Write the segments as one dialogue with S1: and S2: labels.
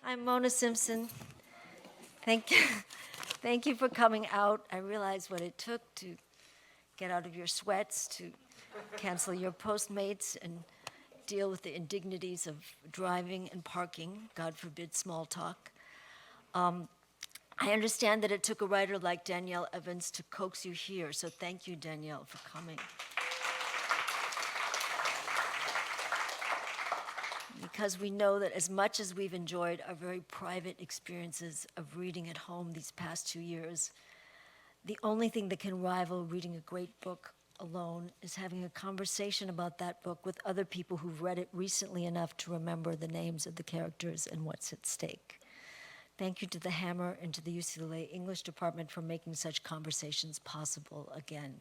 S1: I'm Mona Simpson. Thank you. Thank you for coming out. I realize what it took to get out of your sweats, to cancel your Postmates and deal with the indignities of driving and parking, God forbid small talk. I understand that it took a writer like Danielle Evans to coax you here, so thank you, Danielle, for coming. Because we know that as much as we've enjoyed our very private experiences of reading at home these past 2 years, the only thing that can rival reading a great book alone is having a conversation about that book with other people who've read it recently enough to remember the names of the characters and what's at stake. Thank you to the Hammer and to the UCLA English Department for making such conversations possible again.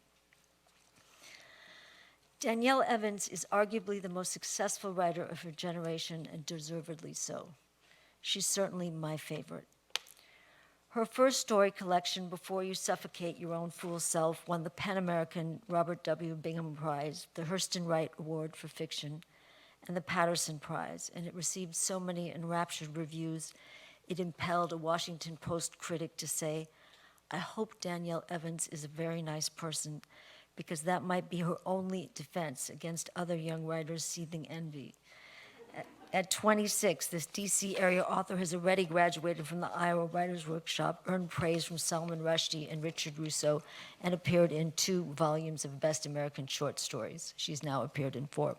S1: Danielle Evans is arguably the most successful writer of her generation, and deservedly so. She's certainly my favorite. Her first story collection, Before You Suffocate Your Own Fool Self, won the Pan-American Robert W. Bingham Prize, the Hurston Wright Award for Fiction, and the Paterson Prize, and it received so many enraptured reviews, it impelled a Washington Post critic to say, "I hope Danielle Evans is a very nice person, because that might be her only defense against other young writers' seething envy." At 26, this DC area author has already graduated from the Iowa Writers' Workshop, earned praise from Salman Rushdie and Richard Russo, and appeared in 2 volumes of Best American Short Stories. She's now appeared in 4.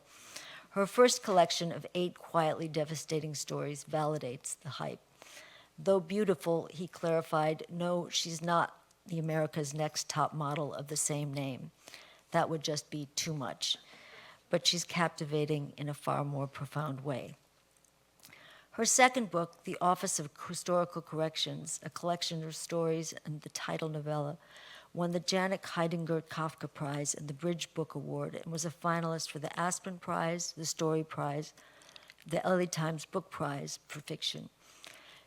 S1: Her first collection of 8 quietly devastating stories validates the hype. Though beautiful, he clarified, no, she's not the America's Next Top Model of the same name. That would just be too much. But she's captivating in a far more profound way. Her second book, The Office of Historical Corrections, a collection of stories and the title novella, won the Janet Heidinger Kafka Prize and the Bridge Book Award, and was a finalist for the Aspen Prize, the Story Prize, the LA Times Book Prize for Fiction.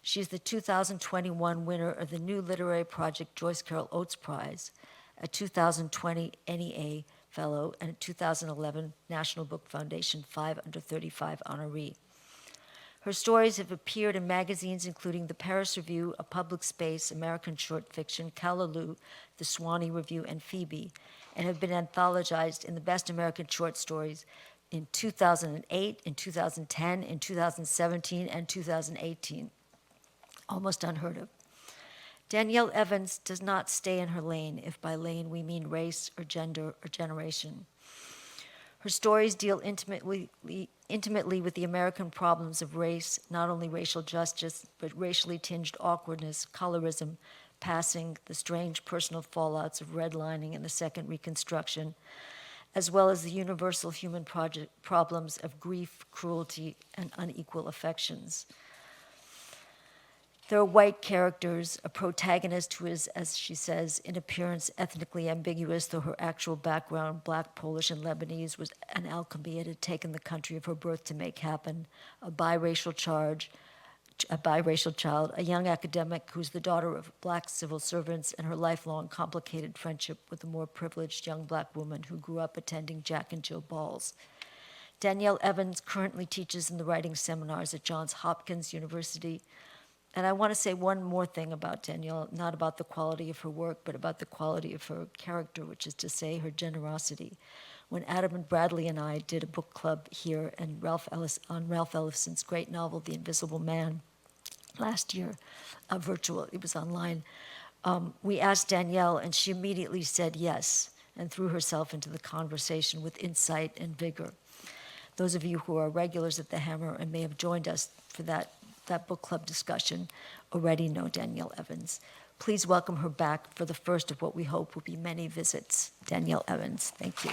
S1: She's the 2021 winner of the New Literary Project Joyce Carol Oates Prize, a 2020 NEA Fellow, and a 2011 National Book Foundation 5 Under 35 honoree. Her stories have appeared in magazines including the Paris Review, A Public Space, American Short Fiction, Callaloo, the Swanee Review, and Phoebe, and have been anthologized in the Best American Short Stories in 2008, in 2010, in 2017, and 2018. Almost unheard of. Danielle Evans does not stay in her lane, if by lane we mean race or gender or generation. Her stories deal intimately with the American problems of race, not only racial justice, but racially tinged awkwardness, colorism, passing, the strange personal fallouts of redlining and the Second Reconstruction, as well as the universal human problems of grief, cruelty, and unequal affections. There are white characters, a protagonist who is, as she says, in appearance ethnically ambiguous, though her actual background, Black, Polish, and Lebanese, was an alchemy it had taken the country of her birth to make happen, a biracial child, a young academic who's the daughter of Black civil servants, and her lifelong complicated friendship with a more privileged young Black woman who grew up attending Jack and Jill balls. Danielle Evans currently teaches in the writing seminars at Johns Hopkins University. And I want to say one more thing about Danielle, not about the quality of her work, but about the quality of her character, which is to say her generosity. When Adam and Bradley and I did a book club here and on Ralph Ellison's great novel, The Invisible Man, last year, virtual, it was online, we asked Danielle, and she immediately said yes, and threw herself into the conversation with insight and vigor. Those of you who are regulars at the Hammer and may have joined us for that book club discussion already know Danielle Evans. Please welcome her back for the first of what we hope will be many visits. Danielle Evans, thank you.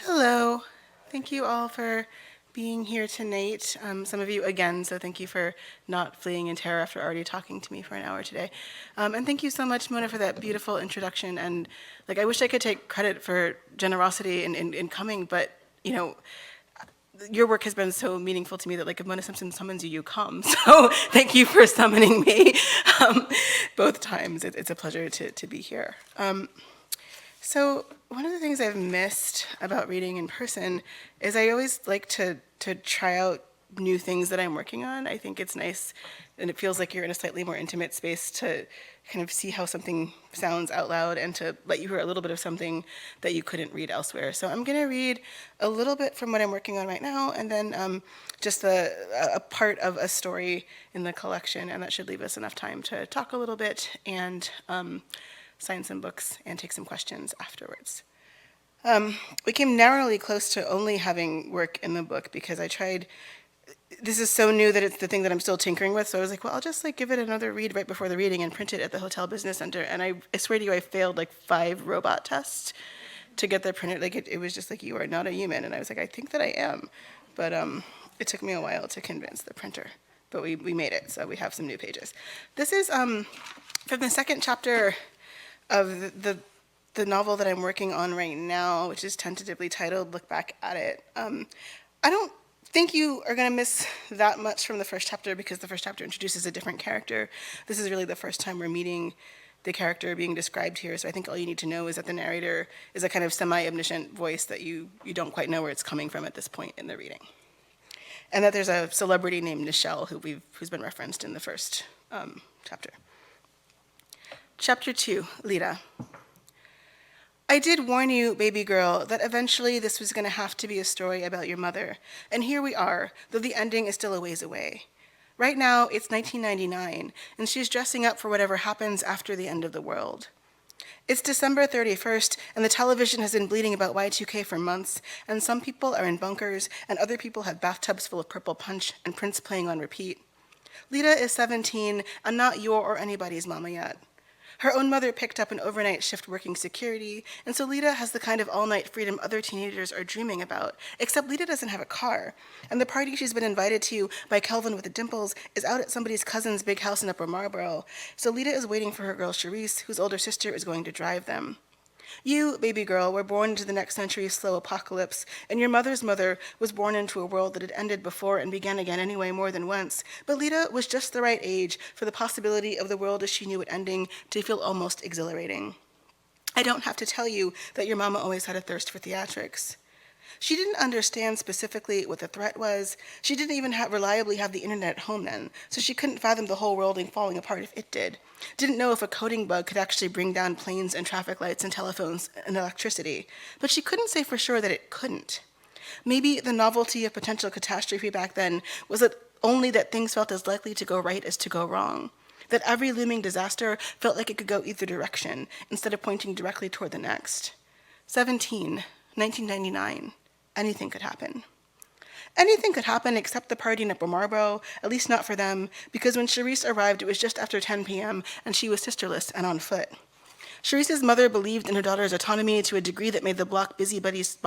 S2: Hello. Thank you all for being here tonight. Some of you again, so thank you for not fleeing in terror after already talking to me for an hour today. And thank you so much, Mona, for that beautiful introduction. And I wish I could take credit for generosity in coming, but your work has been so meaningful to me that, like, if Mona Simpson summons you, you come. So thank you for summoning me both times. It's a pleasure to be here. So one of the things I've missed about reading in person is I always like to try out new things that I'm working on. I think it's nice, and it feels like you're in a slightly more intimate space to kind of see how something sounds out loud and to let you hear a little bit of something that you couldn't read elsewhere. So I'm going to read a little bit from what I'm working on right now, and then just a part of a story in the collection, and that should leave us enough time to talk a little bit and sign some books and take some questions afterwards. We came narrowly close to only having work in the book because I tried. This is so new that it's the thing that I'm still tinkering with. So I was like, well, I'll just like give it another read right before the reading and print it at the Hotel Business Center. And I swear to you, I failed like 5 robot tests to get the printer. Like it was just like, you are not a human. And I was like, I think that I am. But it took me a while to convince the printer. But we made it, so we have some new pages. This is from the second chapter of the novel that I'm working on right now, which is tentatively titled Look Back at It. I don't think you are going to miss that much from the first chapter because the first chapter introduces a different character. This is really the first time we're meeting the character being described here, so I think all you need to know is that the narrator is a kind of semi-omniscient voice that you don't quite know where it's coming from at this point in the reading. And that there's a celebrity named Nichelle who's been referenced in the first chapter. Chapter 2, Lita. I did warn you, baby girl, that eventually this was going to have to be a story about your mother. And here we are, though the ending is still a ways away. Right now, it's 1999, and she's dressing up for whatever happens after the end of the world. It's December 31st, and the television has been bleating about Y2K for months, and some people are in bunkers, and other people have bathtubs full of purple punch and Prince playing on repeat. Lita is 17, and not your or anybody's mama yet. Her own mother picked up an overnight shift working security, and so Lita has the kind of all-night freedom other teenagers are dreaming about, except Lita doesn't have a car, and the party she's been invited to by Kelvin with the dimples is out at somebody's cousin's big house in Upper Marlboro, so Lita is waiting for her girl Charisse, whose older sister is going to drive them. You, baby girl, were born into the next century's slow apocalypse, and your mother's mother was born into a world that had ended before and began again anyway more than once. But Lita was just the right age for the possibility of the world as she knew it ending to feel almost exhilarating. I don't have to tell you that your mama always had a thirst for theatrics. She didn't understand specifically what the threat was. She didn't even reliably have the internet at home then, so she couldn't fathom the whole world falling apart if it did. Didn't know if a coding bug could actually bring down planes and traffic lights and telephones and electricity, but she couldn't say for sure that it couldn't. Maybe the novelty of potential catastrophe back then was only that things felt as likely to go right as to go wrong, that every looming disaster felt like it could go either direction instead of pointing directly toward the next. 17, 1999. Anything could happen. Anything could happen except the party in Upper Marlboro, at least not for them, because when Charisse arrived, it was just after 10 p.m., and she was sisterless and on foot. Charisse's mother believed in her daughter's autonomy to a degree that made the block busybodies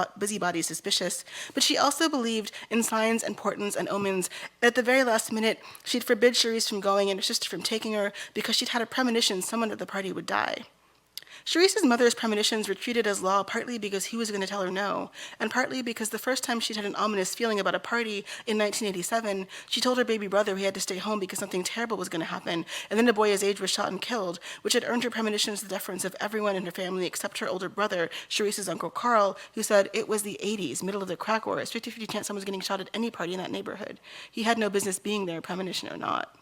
S2: suspicious, but she also believed in signs and portents and omens, and at the very last minute, she'd forbid Charisse from going and her sister from taking her because she'd had a premonition someone at the party would die. Charisse's mother's premonitions were treated as law partly because he was going to tell her no, and partly because the first time she'd had an ominous feeling about a party in 1987, she told her baby brother he had to stay home because something terrible was going to happen, and then a boy his age was shot and killed, which had earned her premonitions the deference of everyone in her family except her older brother, Charisse's Uncle Carl, who said it was the 80s, middle of the crack wars, 50-50 chance someone was getting shot at any party in that neighborhood. He had no business being there, premonition or not.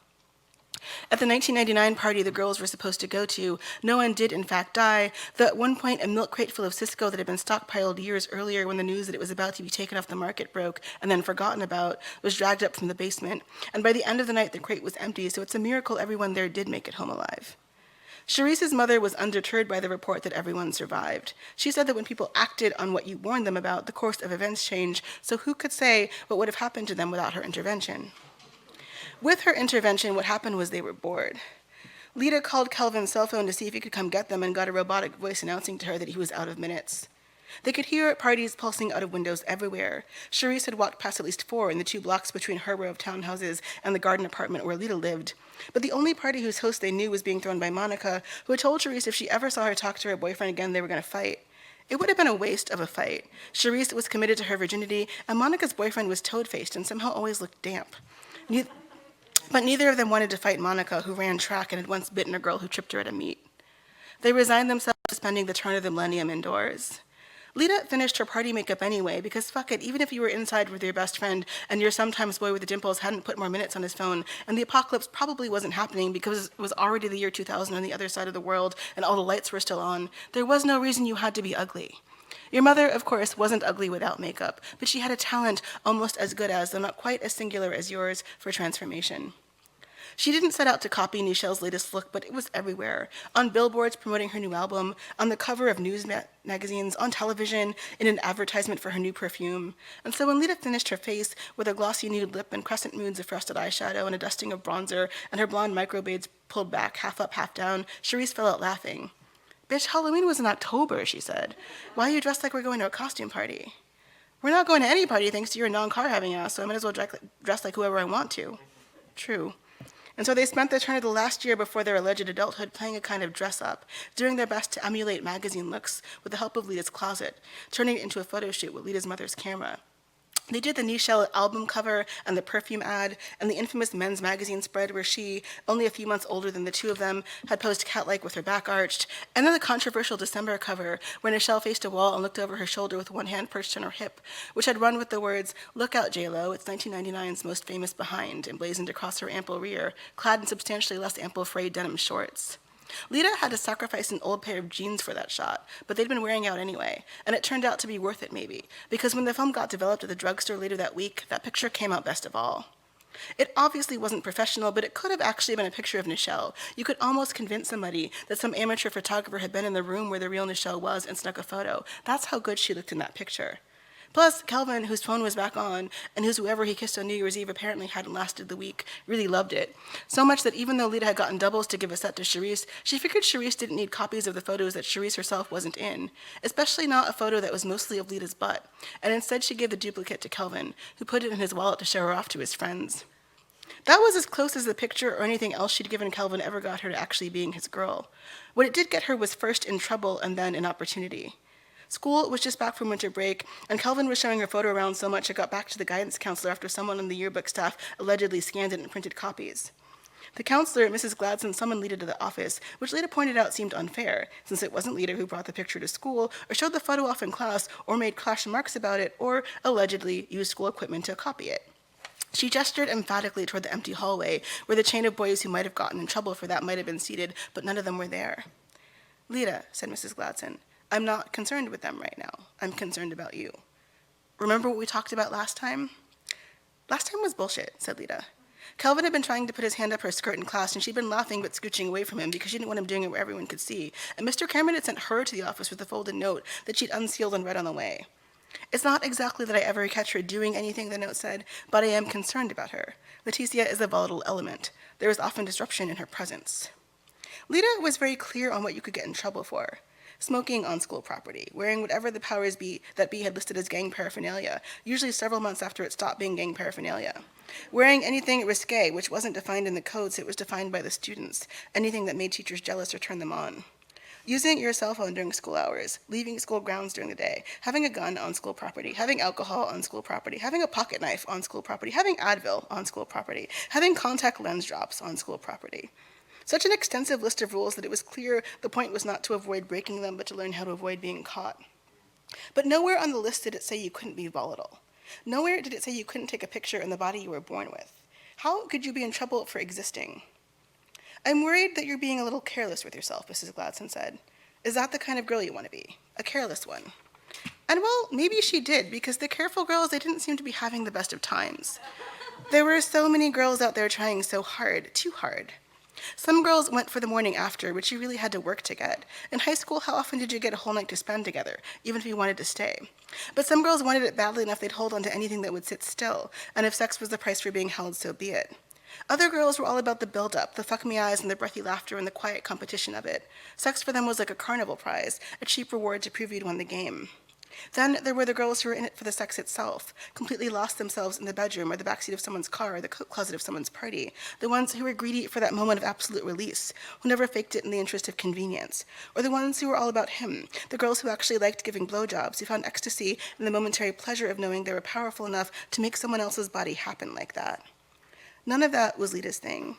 S2: At the 1999 party the girls were supposed to go to, no one did in fact die, though at one point a milk crate full of Cisco that had been stockpiled years earlier when the news that it was about to be taken off the market broke and then forgotten about was dragged up from the basement, and by the end of the night the crate was empty, so it's a miracle everyone there did make it home alive. Charisse's mother was undeterred by the report that everyone survived. She said that when people acted on what you warned them about, the course of events changed, so who could say what would have happened to them without her intervention? With her intervention, what happened was they were bored. Lita called Kelvin's cell phone to see if he could come get them and got a robotic voice announcing to her that he was out of minutes. They could hear parties pulsing out of windows everywhere. Charisse had walked past at least 4 in the 2 blocks between her row of townhouses and the garden apartment where Lita lived. But the only party whose host they knew was being thrown by Monica, who had told Charisse if she ever saw her talk to her boyfriend again, they were going to fight. It would have been a waste of a fight. Charisse was committed to her virginity, and Monica's boyfriend was toad-faced and somehow always looked damp. But neither of them wanted to fight Monica, who ran track and had once bitten a girl who tripped her at a meet. They resigned themselves to spending the turn of the millennium indoors. Lita finished her party makeup anyway, because fuck it, even if you were inside with your best friend and your sometimes boy with the dimples hadn't put more minutes on his phone, and the apocalypse probably wasn't happening because it was already the year 2000 on the other side of the world and all the lights were still on, there was no reason you had to be ugly. Your mother, of course, wasn't ugly without makeup, but she had a talent almost as good as, though not quite as singular as yours, for transformation. She didn't set out to copy Nichelle's latest look, but it was everywhere. On billboards promoting her new album, on the cover of news magazines, on television, in an advertisement for her new perfume. And so when Lita finished her face with a glossy nude lip and crescent moons of frosted eyeshadow and a dusting of bronzer and her blonde microbraids pulled back, half up, half down, Charisse fell out laughing. "Bitch, Halloween was in October," she said. "Why are you dressed like we're going to a costume party?" "We're not going to any party thanks to your non-car having ass, so I might as well dress like whoever I want to." True. And so they spent the turn of the last year before their alleged adulthood playing a kind of dress-up, doing their best to emulate magazine looks with the help of Lita's closet, turning it into a photo shoot with Lita's mother's camera. They did the Nichelle album cover and the perfume ad and the infamous men's magazine spread where she, only a few months older than the two of them, had posed cat-like with her back arched, and then the controversial December cover where Nichelle faced a wall and looked over her shoulder with one hand perched on her hip, which had run with the words, "Look out, J-Lo, it's 1999's most famous behind," emblazoned across her ample rear, clad in substantially less ample frayed denim shorts. Lita had to sacrifice an old pair of jeans for that shot, but they'd been wearing out anyway, and it turned out to be worth it maybe, because when the film got developed at the drugstore later that week, that picture came out best of all. It obviously wasn't professional, but it could have actually been a picture of Nichelle. You could almost convince somebody that some amateur photographer had been in the room where the real Nichelle was and snuck a photo. That's how good she looked in that picture. Plus, Kelvin, whose phone was back on, and whoever he kissed on New Year's Eve apparently hadn't lasted the week, really loved it. So much that even though Lita had gotten doubles to give a set to Charisse, she figured Charisse didn't need copies of the photos that Charisse herself wasn't in, especially not a photo that was mostly of Lita's butt, and instead she gave the duplicate to Kelvin, who put it in his wallet to show her off to his friends. That was as close as the picture or anything else she'd given Kelvin ever got her to actually being his girl. What it did get her was first in trouble and then an opportunity. School was just back from winter break, and Kelvin was showing her photo around so much it got back to the guidance counselor after someone on the yearbook staff allegedly scanned it and printed copies. The counselor, Mrs. Gladson, summoned Lita to the office, which Lita pointed out seemed unfair, since it wasn't Lita who brought the picture to school, or showed the photo off in class, or made clash remarks about it, or, allegedly, used school equipment to copy it. She gestured emphatically toward the empty hallway, where the chain of boys who might have gotten in trouble for that might have been seated, but none of them were there. "Lita," said Mrs. Gladson, "I'm not concerned with them right now. I'm concerned about you. Remember what we talked about last time?" "Last time was bullshit," said Lita. Kelvin had been trying to put his hand up her skirt in class, and she'd been laughing but scooching away from him because she didn't want him doing it where everyone could see, and Mr. Cameron had sent her to the office with a folded note that she'd unsealed and read on the way. "It's not exactly that I ever catch her doing anything," the note said, "but I am concerned about her. Leticia is a volatile element. There is often disruption in her presence." Lita was very clear on what you could get in trouble for. Smoking on school property, wearing whatever the powers be that be had listed as gang paraphernalia, usually several months after it stopped being gang paraphernalia. Wearing anything risque, which wasn't defined in the codes, it was defined by the students, anything that made teachers jealous or turned them on. Using your cell phone during school hours, leaving school grounds during the day, having a gun on school property, having alcohol on school property, having a pocket knife on school property, having Advil on school property, having contact lens drops on school property. Such an extensive list of rules that it was clear the point was not to avoid breaking them, but to learn how to avoid being caught. But nowhere on the list did it say you couldn't be volatile. Nowhere did it say you couldn't take a picture in the body you were born with. How could you be in trouble for existing? "I'm worried that you're being a little careless with yourself," Mrs. Gladson said. "Is that the kind of girl you want to be? A careless one?" And well, maybe she did, because the careful girls, they didn't seem to be having the best of times. There were so many girls out there trying so hard, too hard. Some girls went for the morning after, which you really had to work to get. In high school, how often did you get a whole night to spend together, even if you wanted to stay? But some girls wanted it badly enough they'd hold on to anything that would sit still, and if sex was the price for being held, so be it. Other girls were all about the build-up, the fuck-me-eyes and the breathy laughter and the quiet competition of it. Sex for them was like a carnival prize, a cheap reward to prove you'd won the game. Then there were the girls who were in it for the sex itself, completely lost themselves in the bedroom or the backseat of someone's car or the coat closet of someone's party, the ones who were greedy for that moment of absolute release, who never faked it in the interest of convenience, or the ones who were all about him, the girls who actually liked giving blowjobs, who found ecstasy in the momentary pleasure of knowing they were powerful enough to make someone else's body happen like that. None of that was Lita's thing.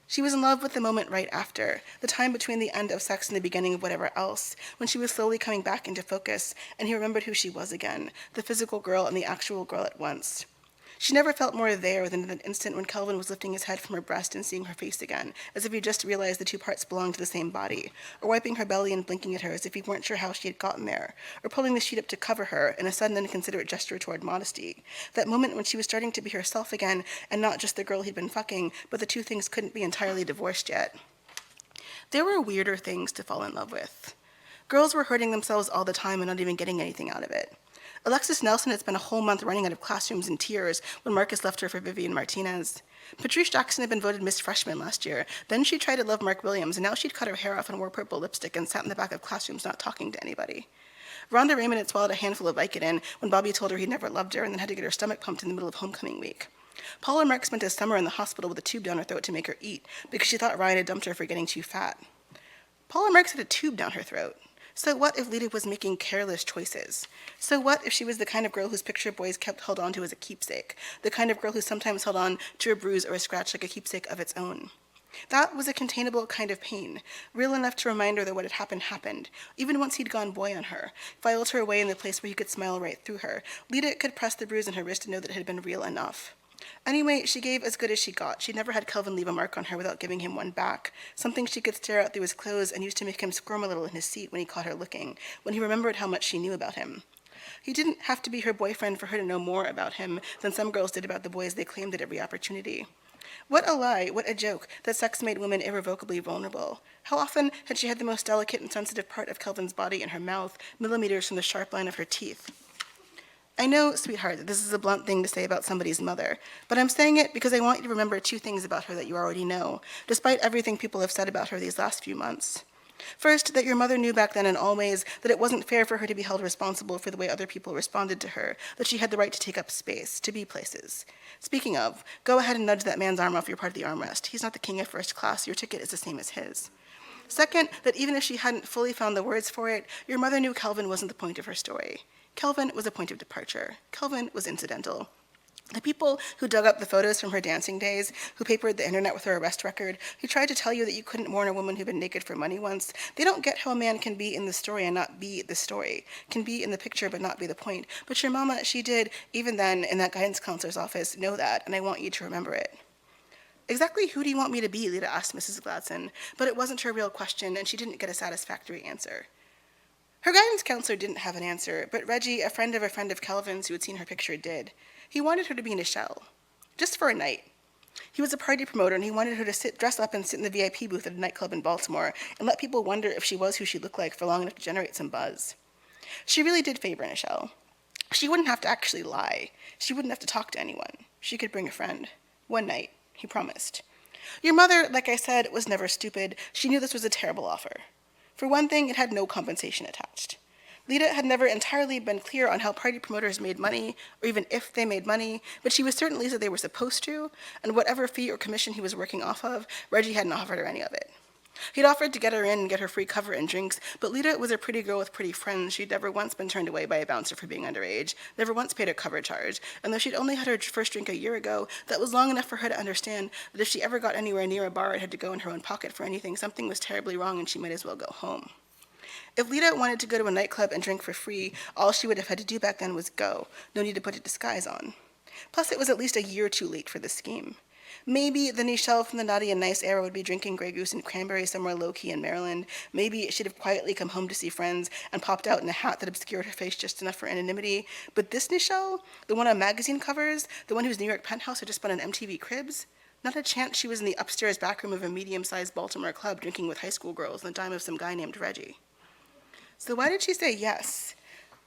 S2: She was in love with the moment right after, the time between the end of sex and the beginning of whatever else, when she was slowly coming back into focus, and he remembered who she was again, the physical girl and the actual girl at once. She never felt more there than in that instant when Kelvin was lifting his head from her breast and seeing her face again, as if he just realized the two parts belonged to the same body, or wiping her belly and blinking at her as if he weren't sure how she had gotten there, or pulling the sheet up to cover her in a sudden and inconsiderate gesture toward modesty. That moment when she was starting to be herself again, and not just the girl he'd been fucking, but the two things couldn't be entirely divorced yet. There were weirder things to fall in love with. Girls were hurting themselves all the time and not even getting anything out of it. Alexis Nelson had spent a whole month running out of classrooms in tears when Marcus left her for Vivian Martinez. Patrice Jackson had been voted Miss Freshman last year. Then she tried to love Mark Williams, and now she'd cut her hair off and wore purple lipstick and sat in the back of classrooms not talking to anybody. Rhonda Raymond had swallowed a handful of Vicodin when Bobby told her he'd never loved her and then had to get her stomach pumped in the middle of homecoming week. Paula Mark spent a summer in the hospital with a tube down her throat to make her eat because she thought Ryan had dumped her for getting too fat. Paula Marks had a tube down her throat. So what if Lita was making careless choices? So what if she was the kind of girl whose picture boys kept held on to as a keepsake? The kind of girl who sometimes held on to a bruise or a scratch like a keepsake of its own? That was a containable kind of pain, real enough to remind her that what had happened happened. Even once he'd gone boy on her, filed her away in the place where he could smile right through her, Lita could press the bruise on her wrist and know that it had been real enough. Anyway, she gave as good as she got. She'd never had Kelvin leave a mark on her without giving him one back, something she could stare out through his clothes and used to make him squirm a little in his seat when he caught her looking, when he remembered how much she knew about him. He didn't have to be her boyfriend for her to know more about him than some girls did about the boys they claimed at every opportunity. What a lie, what a joke, that sex made women irrevocably vulnerable. How often had she had the most delicate and sensitive part of Kelvin's body in her mouth, millimeters from the sharp line of her teeth? I know, sweetheart, that this is a blunt thing to say about somebody's mother, but I'm saying it because I want you to remember two things about her that you already know, despite everything people have said about her these last few months. First, that your mother knew back then in all ways that it wasn't fair for her to be held responsible for the way other people responded to her, that she had the right to take up space, to be places. Speaking of, go ahead and nudge that man's arm off your part of the armrest. He's not the king of first class. Your ticket is the same as his. Second, that even if she hadn't fully found the words for it, your mother knew Kelvin wasn't the point of her story. Kelvin was a point of departure. Kelvin was incidental. The people who dug up the photos from her dancing days, who papered the internet with her arrest record, who tried to tell you that you couldn't mourn a woman who'd been naked for money once, they don't get how a man can be in the story and not be the story, can be in the picture but not be the point. But your mama, she did, even then, in that guidance counselor's office, know that, and I want you to remember it. Exactly who do you want me to be, Lita asked Mrs. Gladson, but it wasn't her real question, and she didn't get a satisfactory answer. Her guidance counselor didn't have an answer, but Reggie, a friend of Kelvin's who had seen her picture, did. He wanted her to be Nichelle, just for a night. He was a party promoter, and he wanted her to dress up and sit in the VIP booth at a nightclub in Baltimore and let people wonder if she was who she looked like for long enough to generate some buzz. She really did favor Nichelle. She wouldn't have to actually lie. She wouldn't have to talk to anyone. She could bring a friend. One night, he promised. Your mother, like I said, was never stupid. She knew this was a terrible offer. For one thing, it had no compensation attached. Lita had never entirely been clear on how party promoters made money, or even if they made money, but she was certain Lisa they were supposed to, and whatever fee or commission he was working off of, Reggie hadn't offered her any of it. He'd offered to get her in and get her free cover and drinks, but Lita was a pretty girl with pretty friends. She'd never once been turned away by a bouncer for being underage, never once paid a cover charge, and though she'd only had her first drink a year ago, that was long enough for her to understand that if she ever got anywhere near a bar and had to go in her own pocket for anything, something was terribly wrong and she might as well go home. If Lita wanted to go to a nightclub and drink for free, all she would have had to do back then was go. No need to put a disguise on. Plus, it was at least a year too late for the scheme. Maybe the Nichelle from the naughty and nice era would be drinking Grey Goose and cranberry somewhere low-key in Maryland. Maybe she'd have quietly come home to see friends and popped out in a hat that obscured her face just enough for anonymity. But this Nichelle, the one on magazine covers, the one whose New York penthouse had just been on MTV Cribs, not a chance she was in the upstairs backroom of a medium-sized Baltimore club drinking with high school girls on the dime of some guy named Reggie. So why did she say yes?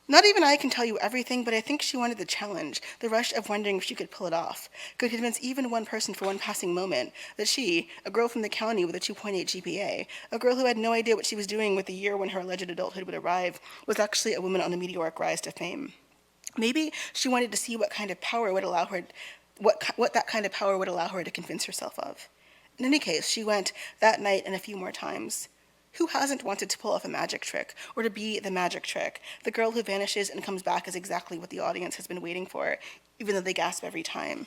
S2: Not even I can tell you everything, but I think she wanted the challenge, the rush of wondering if she could pull it off, could convince even one person for one passing moment that she, a girl from the county with a 2.8 GPA, a girl who had no idea what she was doing with the year when her alleged adulthood would arrive, was actually a woman on a meteoric rise to fame. Maybe she wanted to see what kind of power would allow her, what that kind of power would allow her to convince herself of. In any case, she went that night and a few more times. Who hasn't wanted to pull off a magic trick, or to be the magic trick, the girl who vanishes and comes back as exactly what the audience has been waiting for, even though they gasp every time?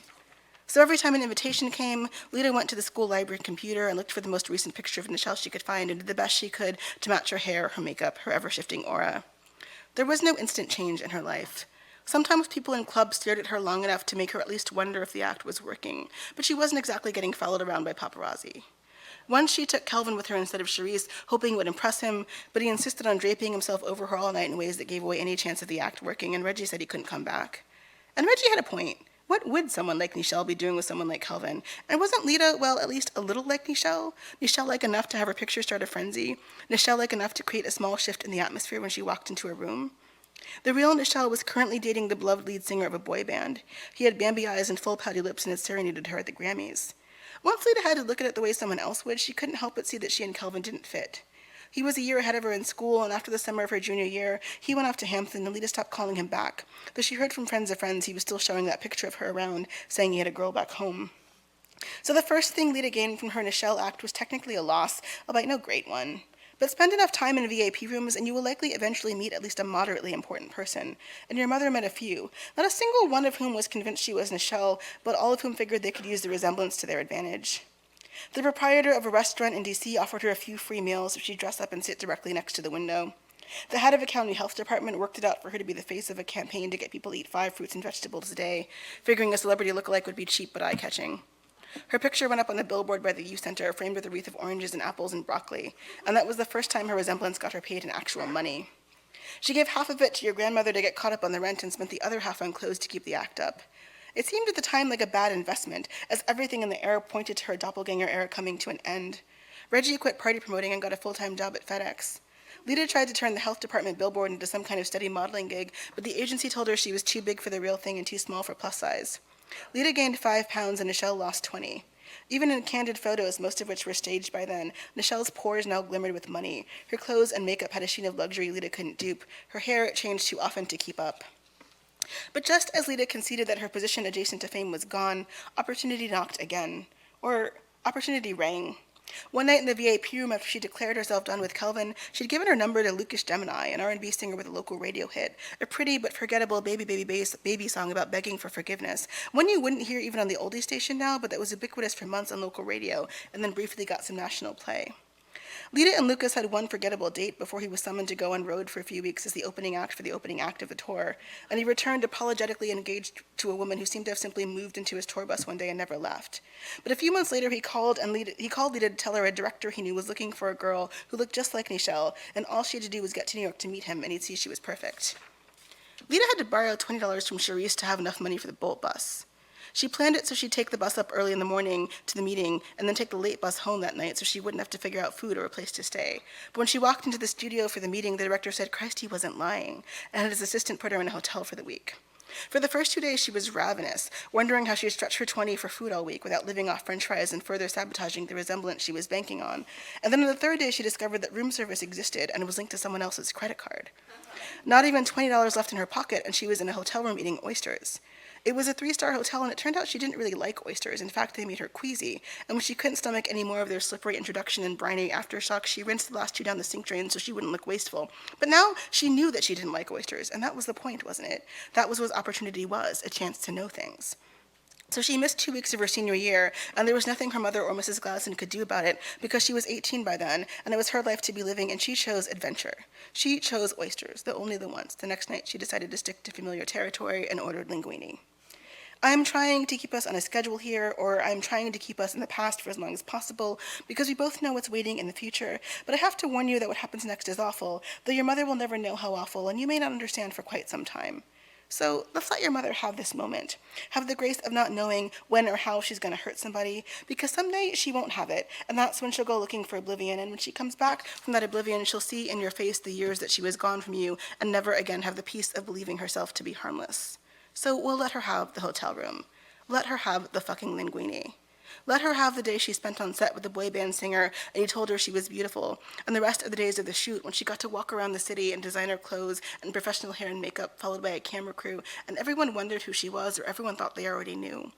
S2: So every time an invitation came, Lita went to the school library computer and looked for the most recent picture of Nichelle she could find and did the best she could to match her hair, her makeup, her ever-shifting aura. There was no instant change in her life. Sometimes people in clubs stared at her long enough to make her at least wonder if the act was working, but she wasn't exactly getting followed around by paparazzi. Once she took Kelvin with her instead of Charisse, hoping it would impress him, but he insisted on draping himself over her all night in ways that gave away any chance of the act working, and Reggie said he couldn't come back. And Reggie had a point. What would someone like Nichelle be doing with someone like Kelvin? And wasn't Lita, well, at least a little like Nichelle? Nichelle-like enough to have her picture start a frenzy? Nichelle-like enough to create a small shift in the atmosphere when she walked into a room? The real Nichelle was currently dating the beloved lead singer of a boy band. He had Bambi eyes and full pouty lips and had serenaded her at the Grammys. Once Lita had to look at it the way someone else would, she couldn't help but see that she and Kelvin didn't fit. He was a year ahead of her in school, and after the summer of her junior year, he went off to Hampton, and Lita stopped calling him back, though she heard from friends of friends he was still showing that picture of her around, saying he had a girl back home. So the first thing Lita gained from her Nichelle act was technically a loss, albeit no great one. But spend enough time in VIP rooms and you will likely eventually meet at least a moderately important person. And your mother met a few, not a single one of whom was convinced she was Nichelle, but all of whom figured they could use the resemblance to their advantage. The proprietor of a restaurant in D.C. offered her a few free meals if she'd dress up and sit directly next to the window. The head of a county health department worked it out for her to be the face of a campaign to get people to eat 5 fruits and vegetables a day, figuring a celebrity lookalike would be cheap but eye-catching. Her picture went up on the billboard by the youth center, framed with a wreath of oranges and apples and broccoli, and that was the first time her resemblance got her paid in actual money. She gave half of it to your grandmother to get caught up on the rent and spent the other half on clothes to keep the act up. It seemed at the time like a bad investment, as everything in the air pointed to her doppelganger era coming to an end. Reggie quit party promoting and got a full-time job at FedEx. Lita tried to turn the health department billboard into some kind of steady modeling gig, but the agency told her she was too big for the real thing and too small for plus size. Lita gained 5 pounds and Nichelle lost 20. Even in candid photos, most of which were staged by then, Nichelle's pores now glimmered with money. Her clothes and makeup had a sheen of luxury Lita couldn't dupe. Her hair changed too often to keep up. But just as Lita conceded that her position adjacent to fame was gone, opportunity knocked again. Or opportunity rang. One night in the VIP room after she declared herself done with Kelvin, she'd given her number to Lucas Gemini, an R&B singer with a local radio hit, a pretty but forgettable baby song about begging for forgiveness, one you wouldn't hear even on the oldie station now, but that was ubiquitous for months on local radio, and then briefly got some national play. Lita and Lucas had one forgettable date before he was summoned to go on road for a few weeks as the opening act for the opening act of the tour, and he returned apologetically engaged to a woman who seemed to have simply moved into his tour bus one day and never left. But a few months later, he called Lita to tell her a director he knew was looking for a girl who looked just like Nichelle, and all she had to do was get to New York to meet him, and he'd see she was perfect. Lita had to borrow $20 from Charisse to have enough money for the Bolt bus. She planned it so she'd take the bus up early in the morning to the meeting and then take the late bus home that night so she wouldn't have to figure out food or a place to stay. But when she walked into the studio for the meeting, the director said Christ, he wasn't lying, and had his assistant put her in a hotel for the week. For the first 2 days, she was ravenous, wondering how she'd stretch her 20 for food all week without living off french fries and further sabotaging the resemblance she was banking on. And then on the 3rd day, she discovered that room service existed and was linked to someone else's credit card. Not even $20 left in her pocket, and she was in a hotel room eating oysters. It was a 3-star hotel, and it turned out she didn't really like oysters. In fact, they made her queasy. And when she couldn't stomach any more of their slippery introduction and briny aftershocks, she rinsed the last 2 down the sink drain so she wouldn't look wasteful. But now she knew that she didn't like oysters, and that was the point, wasn't it? That was what opportunity was, a chance to know things. So she missed 2 weeks of her senior year, and there was nothing her mother or Mrs. Gladson could do about it because she was 18 by then, and it was her life to be living, and she chose adventure. She chose oysters, though only the once. The next night, she decided to stick to familiar territory and ordered linguine. I'm trying to keep us on a schedule here, or I'm trying to keep us in the past for as long as possible, because we both know what's waiting in the future. But I have to warn you that what happens next is awful, though your mother will never know how awful, and you may not understand for quite some time. So let's let your mother have this moment. Have the grace of not knowing when or how she's going to hurt somebody, because someday she won't have it, and that's when she'll go looking for oblivion, and when she comes back from that oblivion, she'll see in your face the years that she was gone from you and never again have the peace of believing herself to be harmless. So we'll let her have the hotel room. Let her have the fucking linguine. Let her have the day she spent on set with the boy band singer and he told her she was beautiful, and the rest of the days of the shoot when she got to walk around the city in designer clothes and professional hair and makeup followed by a camera crew, and everyone wondered who she was or everyone thought they already knew.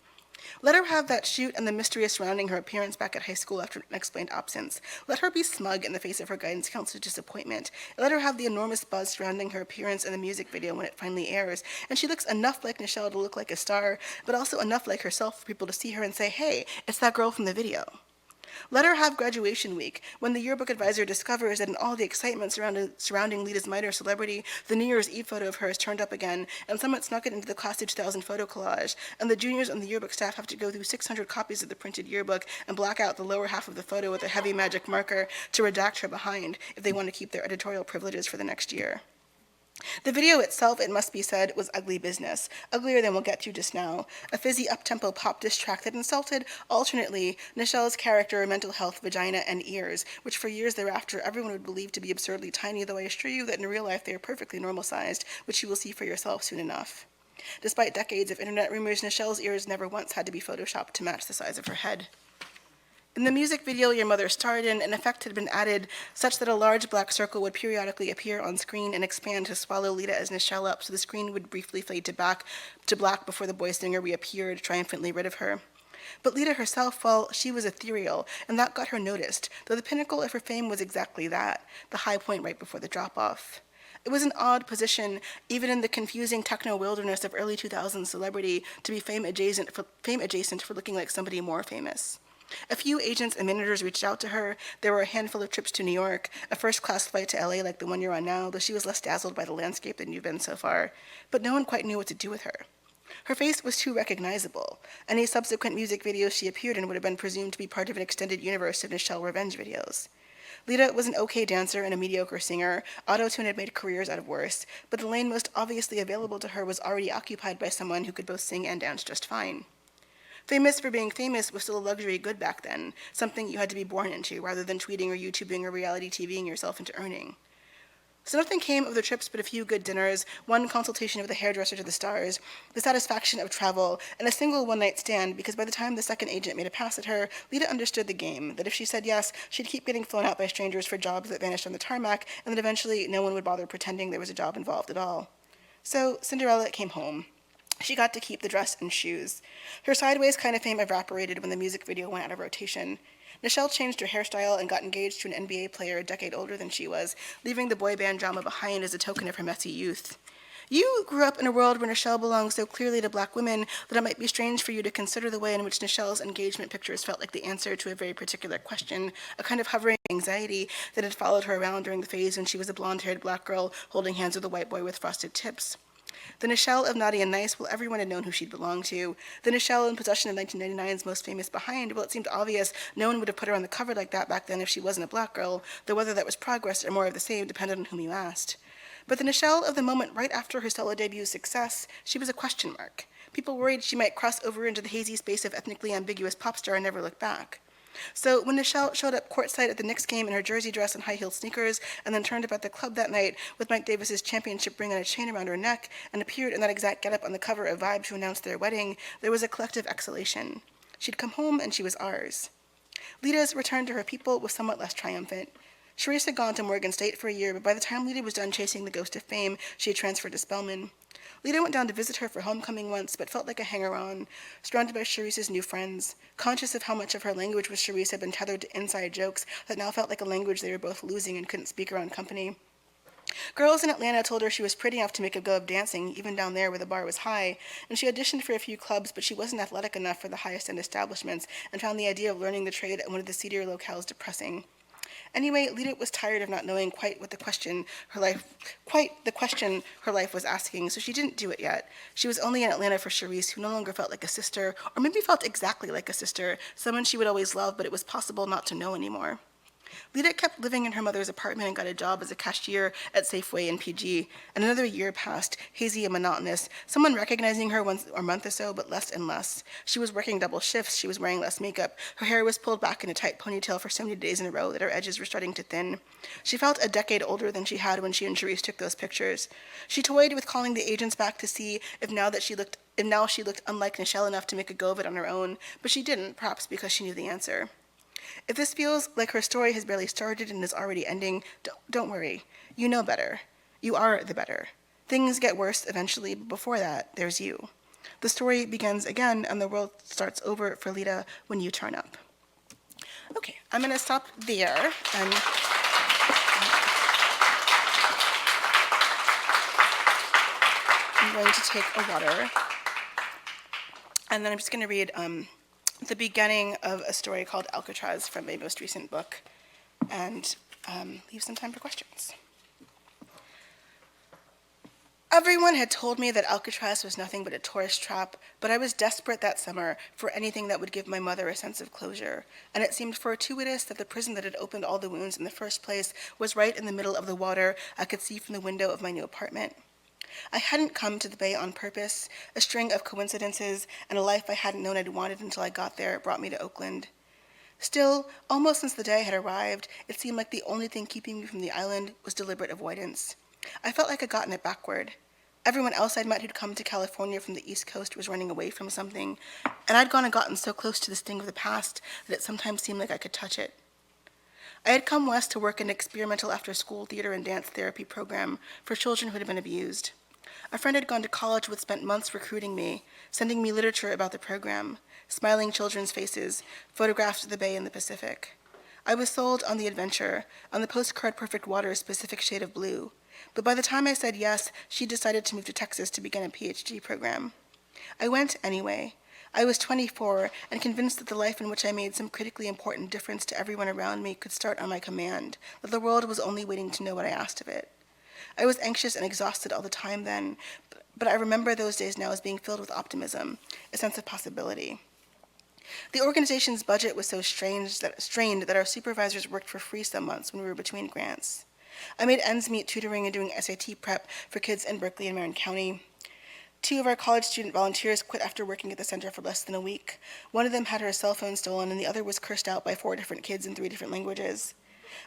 S2: Let her have that shoot and the mystery surrounding her appearance back at high school after an unexplained absence. Let her be smug in the face of her guidance counselor's disappointment. Let her have the enormous buzz surrounding her appearance in the music video when it finally airs, and she looks enough like Nichelle to look like a star, but also enough like herself for people to see her and say, hey, it's that girl from the video. Let her have graduation week, when the yearbook advisor discovers that in all the excitement surrounding Lita's minor celebrity, the New Year's Eve photo of her has turned up again, and someone snuck it into the class of 2000 photo collage, and the juniors on the yearbook staff have to go through 600 copies of the printed yearbook and black out the lower half of the photo with a heavy magic marker to redact her behind if they want to keep their editorial privileges for the next year. The video itself, it must be said, was ugly business, uglier than we'll get to just now. A fizzy up-tempo pop diss track that insulted, alternately, Nichelle's character, mental health, vagina, and ears, which for years thereafter everyone would believe to be absurdly tiny, though I assure you that in real life they are perfectly normal-sized, which you will see for yourself soon enough. Despite decades of internet rumors, Nichelle's ears never once had to be photoshopped to match the size of her head. In the music video your mother starred in, an effect had been added such that a large black circle would periodically appear on screen and expand to swallow Lita as Nichelle up, so the screen would briefly fade to black before the boy singer reappeared, triumphantly rid of her. But Lita herself, well, she was ethereal, and that got her noticed, though the pinnacle of her fame was exactly that, the high point right before the drop-off. It was an odd position, even in the confusing techno-wilderness of early 2000s celebrity, to be fame adjacent for looking like somebody more famous. A few agents and managers reached out to her. There were a handful of trips to New York, a first-class flight to LA like the one you're on now, though she was less dazzled by the landscape than you've been so far. But no one quite knew what to do with her. Her face was too recognizable. Any subsequent music videos she appeared in would have been presumed to be part of an extended universe of Nichelle revenge videos. Lita was an okay dancer and a mediocre singer. Auto-tune had made careers out of worse, but the lane most obviously available to her was already occupied by someone who could both sing and dance just fine. Famous for being famous was still a luxury good back then, something you had to be born into, rather than tweeting or YouTubing or reality TVing yourself into earning. So nothing came of the trips but a few good dinners, one consultation with a hairdresser to the stars, the satisfaction of travel, and a single one-night stand, because by the time the second agent made a pass at her, Lita understood the game, that if she said yes, she'd keep getting flown out by strangers for jobs that vanished on the tarmac, and that eventually no one would bother pretending there was a job involved at all. So Cinderella came home. She got to keep the dress and shoes. Her sideways kind of fame evaporated when the music video went out of rotation. Nichelle changed her hairstyle and got engaged to an NBA player a decade older than she was, leaving the boy band drama behind as a token of her messy youth. You grew up in a world where Nichelle belonged so clearly to black women that it might be strange for you to consider the way in which Nichelle's engagement pictures felt like the answer to a very particular question, a kind of hovering anxiety that had followed her around during the phase when she was a blonde-haired black girl holding hands with a white boy with frosted tips. The Nichelle of Naughty and Nice, well, everyone had known who she'd belonged to. The Nichelle in possession of 1999's most famous Behind, well, it seemed obvious no one would have put her on the cover like that back then if she wasn't a black girl, though whether that was progress or more of the same depended on whom you asked. But the Nichelle of the moment right after her solo debute's success, she was a question mark. People worried she might cross over into the hazy space of ethnically ambiguous pop star and never look back. So when Nichelle showed up courtside at the Knicks game in her jersey dress and high-heeled sneakers, and then turned up at the club that night with Mike Davis's championship ring on a chain around her neck, and appeared in that exact getup on the cover of Vibe to announce their wedding, there was a collective exhalation. She'd come home and she was ours. Lita's return to her people was somewhat less triumphant. Charisse had gone to Morgan State for a year, but by the time Lita was done chasing the ghost of fame, she had transferred to Spelman. Lita went down to visit her for homecoming once, but felt like a hanger-on, surrounded by Charisse's new friends, conscious of how much of her language with Charisse had been tethered to inside jokes that now felt like a language they were both losing and couldn't speak around company. Girls in Atlanta told her she was pretty enough to make a go of dancing, even down there where the bar was high, and she auditioned for a few clubs, but she wasn't athletic enough for the highest-end establishments and found the idea of learning the trade at one of the seedier locales depressing. Anyway, Lita was tired of not knowing quite the question her life was asking, so she didn't do it yet. She was only in Atlanta for Charisse, who no longer felt like a sister, or maybe felt exactly like a sister, someone she would always love, but it was possible not to know anymore. Lita kept living in her mother's apartment and got a job as a cashier at Safeway in PG, and another year passed, hazy and monotonous, someone recognizing her once a month or so, but less and less. She was working double shifts, she was wearing less makeup, her hair was pulled back in a tight ponytail for so many days in a row that her edges were starting to thin. She felt a decade older than she had when she and Charisse took those pictures. She toyed with calling the agents back to see if now she looked unlike Nichelle enough to make a go of it on her own, but she didn't, perhaps because she knew the answer. If this feels like her story has barely started and is already ending, don't worry. You know better. You are the better. Things get worse eventually, but before that, there's you. The story begins again, and the world starts over for Lita when you turn up. Okay, I'm going to stop there, and I'm going to take a water, and then I'm just going to read the beginning of a story called Alcatraz from my most recent book, and leave some time for questions. Everyone had told me that Alcatraz was nothing but a tourist trap, but I was desperate that summer for anything that would give my mother a sense of closure, and it seemed fortuitous that the prison that had opened all the wounds in the first place was right in the middle of the water I could see from the window of my new apartment. I hadn't come to the Bay on purpose. A string of coincidences and a life I hadn't known I'd wanted until I got there brought me to Oakland. Still, almost since the day I had arrived, it seemed like the only thing keeping me from the island was deliberate avoidance. I felt like I'd gotten it backward. Everyone else I'd met who'd come to California from the East Coast was running away from something, and I'd gone and gotten so close to the sting of the past that it sometimes seemed like I could touch it. I had come west to work in an experimental after-school theater and dance therapy program for children who had been abused. A friend had gone to college who had spent months recruiting me, sending me literature about the program, smiling children's faces, photographs of the Bay and the Pacific. I was sold on the adventure, on the postcard perfect water's specific shade of blue. But by the time I said yes, she decided to move to Texas to begin a PhD program. I went anyway. I was 24 and convinced that the life in which I made some critically important difference to everyone around me could start on my command, that the world was only waiting to know what I asked of it. I was anxious and exhausted all the time then, but I remember those days now as being filled with optimism, a sense of possibility. The organization's budget was so strained that our supervisors worked for free some months when we were between grants. I made ends meet tutoring and doing SAT prep for kids in Berkeley and Marin County. 2 of our college student volunteers quit after working at the center for less than a week. One of them had her cell phone stolen, and the other was cursed out by 4 different kids in 3 different languages.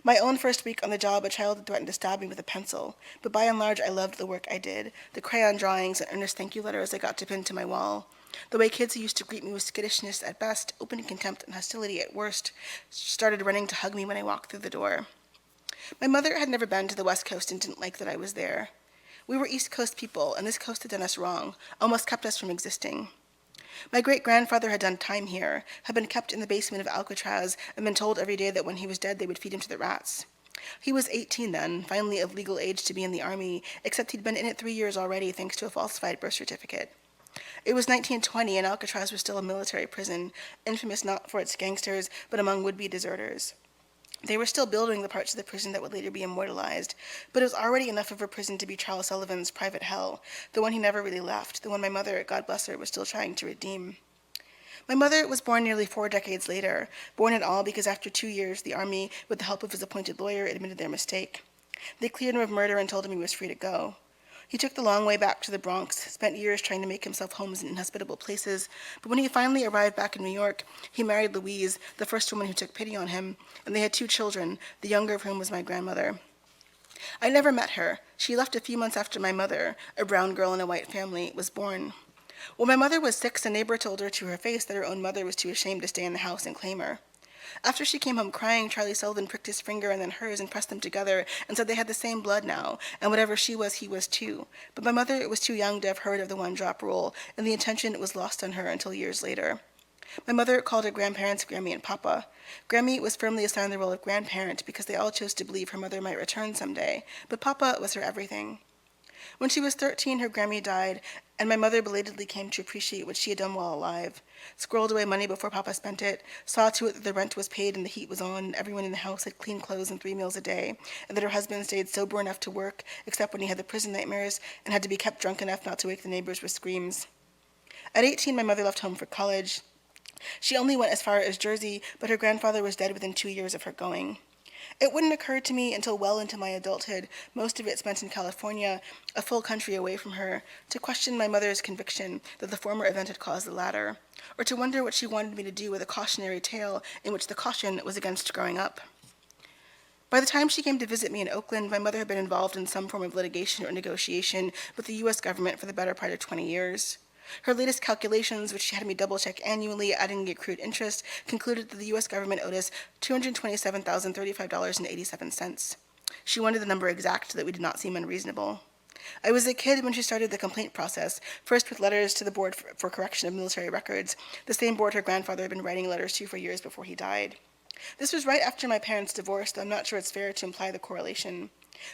S2: My own first week on the job, a child had threatened to stab me with a pencil, but by and large, I loved the work I did, the crayon drawings and earnest thank you letters I got to pin to my wall, the way kids who used to greet me with skittishness at best, open contempt and hostility at worst, started running to hug me when I walked through the door. My mother had never been to the West Coast and didn't like that I was there. We were East Coast people, and this coast had done us wrong, almost kept us from existing. My great-grandfather had done time here, had been kept in the basement of Alcatraz, and been told every day that when he was dead they would feed him to the rats. He was 18 then, finally of legal age to be in the Army, except he'd been in it 3 years already thanks to a falsified birth certificate. It was 1920, and Alcatraz was still a military prison, infamous not for its gangsters, but among would-be deserters. They were still building the parts of the prison that would later be immortalized, but it was already enough of a prison to be Charles Sullivan's private hell, the one he never really left, the one my mother, God bless her, was still trying to redeem. My mother was born nearly 4 decades later, born at all because after 2 years, the Army, with the help of his appointed lawyer, admitted their mistake. They cleared him of murder and told him he was free to go. He took the long way back to the Bronx, spent years trying to make himself homes in inhospitable places, but when he finally arrived back in New York, he married Louise, the first woman who took pity on him, and they had 2 children, the younger of whom was my grandmother. I never met her. She left a few months after my mother, a brown girl in a white family, was born. When my mother was 6, a neighbor told her to her face that her own mother was too ashamed to stay in the house and claim her. After she came home crying, Charlie Sullivan pricked his finger and then hers and pressed them together and said they had the same blood now, and whatever she was, he was too. But my mother was too young to have heard of the one-drop rule, and the intention was lost on her until years later. My mother called her grandparents Grammy and Papa. Grammy was firmly assigned the role of grandparent because they all chose to believe her mother might return someday, but Papa was her everything. When she was 13, her Grammy died, and my mother belatedly came to appreciate what she had done while alive. Squirreled away money before Papa spent it, saw to it that the rent was paid and the heat was on, and everyone in the house had clean clothes and 3 meals a day, and that her husband stayed sober enough to work, except when he had the prison nightmares, and had to be kept drunk enough not to wake the neighbors with screams. At 18, my mother left home for college. She only went as far as Jersey, but her grandfather was dead within 2 years of her going. It wouldn't occur to me until well into my adulthood, most of it spent in California, a full country away from her, to question my mother's conviction that the former event had caused the latter, or to wonder what she wanted me to do with a cautionary tale in which the caution was against growing up. By the time she came to visit me in Oakland, my mother had been involved in some form of litigation or negotiation with the U.S. government for the better part of 20 years. Her latest calculations, which she had me double-check annually, adding the accrued interest, concluded that the U.S. government owed us $227,035.87. She wanted the number exact so that we did not seem unreasonable. I was a kid when she started the complaint process, first with letters to the Board for Correction of Military Records, the same board her grandfather had been writing letters to for years before he died. This was right after my parents divorced, though I'm not sure it's fair to imply the correlation.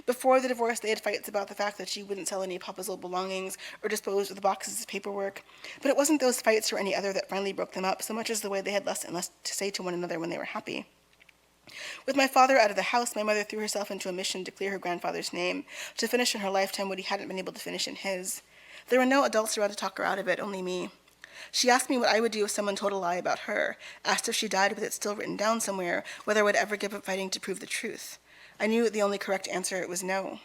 S2: Before the divorce, they had fights about the fact that she wouldn't sell any Papa's old belongings or dispose of the boxes of paperwork, but it wasn't those fights or any other that finally broke them up, so much as the way they had less and less to say to one another when they were happy. With my father out of the house, my mother threw herself into a mission to clear her grandfather's name, to finish in her lifetime what he hadn't been able to finish in his. There were no adults around to talk her out of it, only me. She asked me what I would do if someone told a lie about her, asked if she died with it still written down somewhere, whether I would ever give up fighting to prove the truth. I knew the only correct answer was no.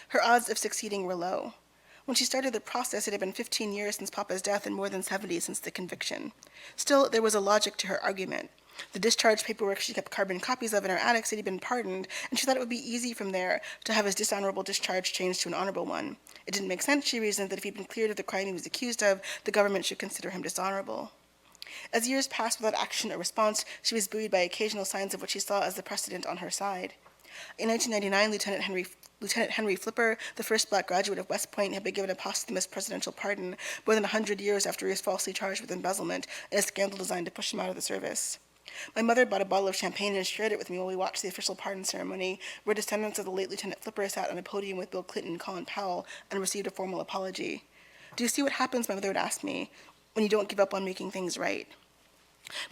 S2: Her odds of succeeding were low. When she started the process, it had been 15 years since Papa's death and more than 70 since the conviction. Still, there was a logic to her argument. The discharge paperwork she kept carbon copies of in her attic said he'd been pardoned, and she thought it would be easy from there to have his dishonorable discharge changed to an honorable one. It didn't make sense, she reasoned, that if he'd been cleared of the crime he was accused of, the government should consider him dishonorable. As years passed without action or response, she was buoyed by occasional signs of what she saw as the precedent on her side. In 1999, Lieutenant Henry Flipper, the first black graduate of West Point, had been given a posthumous presidential pardon more than 100 years after he was falsely charged with embezzlement in a scandal designed to push him out of the service. My mother bought a bottle of champagne and shared it with me while we watched the official pardon ceremony, where descendants of the late Lieutenant Flipper sat on a podium with Bill Clinton and Colin Powell and received a formal apology. "Do you see what happens," my mother would ask me, "when you don't give up on making things right?"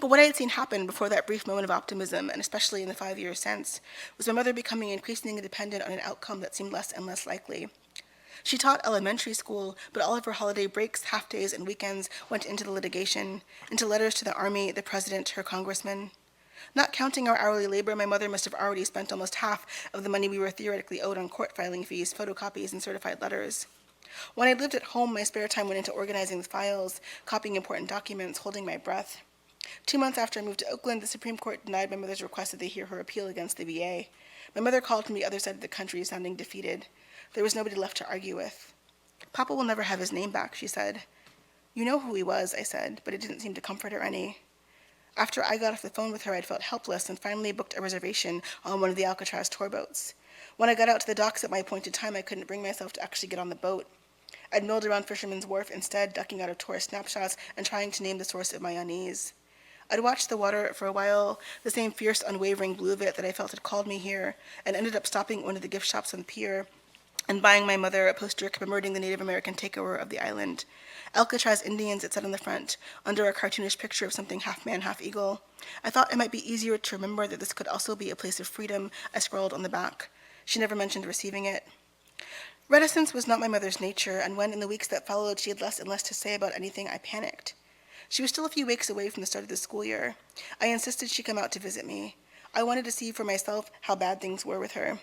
S2: But what I had seen happen before that brief moment of optimism, and especially in the 5 years since, was my mother becoming increasingly dependent on an outcome that seemed less and less likely. She taught elementary school, but all of her holiday breaks, half-days, and weekends went into the litigation, into letters to the Army, the President, her congressman. Not counting our hourly labor, my mother must have already spent almost half of the money we were theoretically owed on court filing fees, photocopies, and certified letters. When I lived at home, my spare time went into organizing the files, copying important documents, holding my breath. 2 months after I moved to Oakland, the Supreme Court denied my mother's request that they hear her appeal against the VA. My mother called from the other side of the country, sounding defeated. There was nobody left to argue with. "Papa will never have his name back," she said. "You know who he was," I said, but it didn't seem to comfort her any. After I got off the phone with her, I'd felt helpless and finally booked a reservation on one of the Alcatraz tour boats. When I got out to the docks at my appointed time, I couldn't bring myself to actually get on the boat. I'd milled around Fisherman's Wharf instead, ducking out of tourist snapshots and trying to name the source of my unease. I'd watched the water for a while, the same fierce, unwavering blue of it that I felt had called me here, and ended up stopping at one of the gift shops on the pier and buying my mother a poster commemorating the Native American takeover of the island. Alcatraz Indians, it said on the front, under a cartoonish picture of something half man, half eagle. I thought it might be easier to remember that this could also be a place of freedom, I scrawled on the back. She never mentioned receiving it. Reticence was not my mother's nature, and when in the weeks that followed she had less and less to say about anything, I panicked. She was still a few weeks away from the start of the school year. I insisted she come out to visit me. I wanted to see for myself how bad things were with her.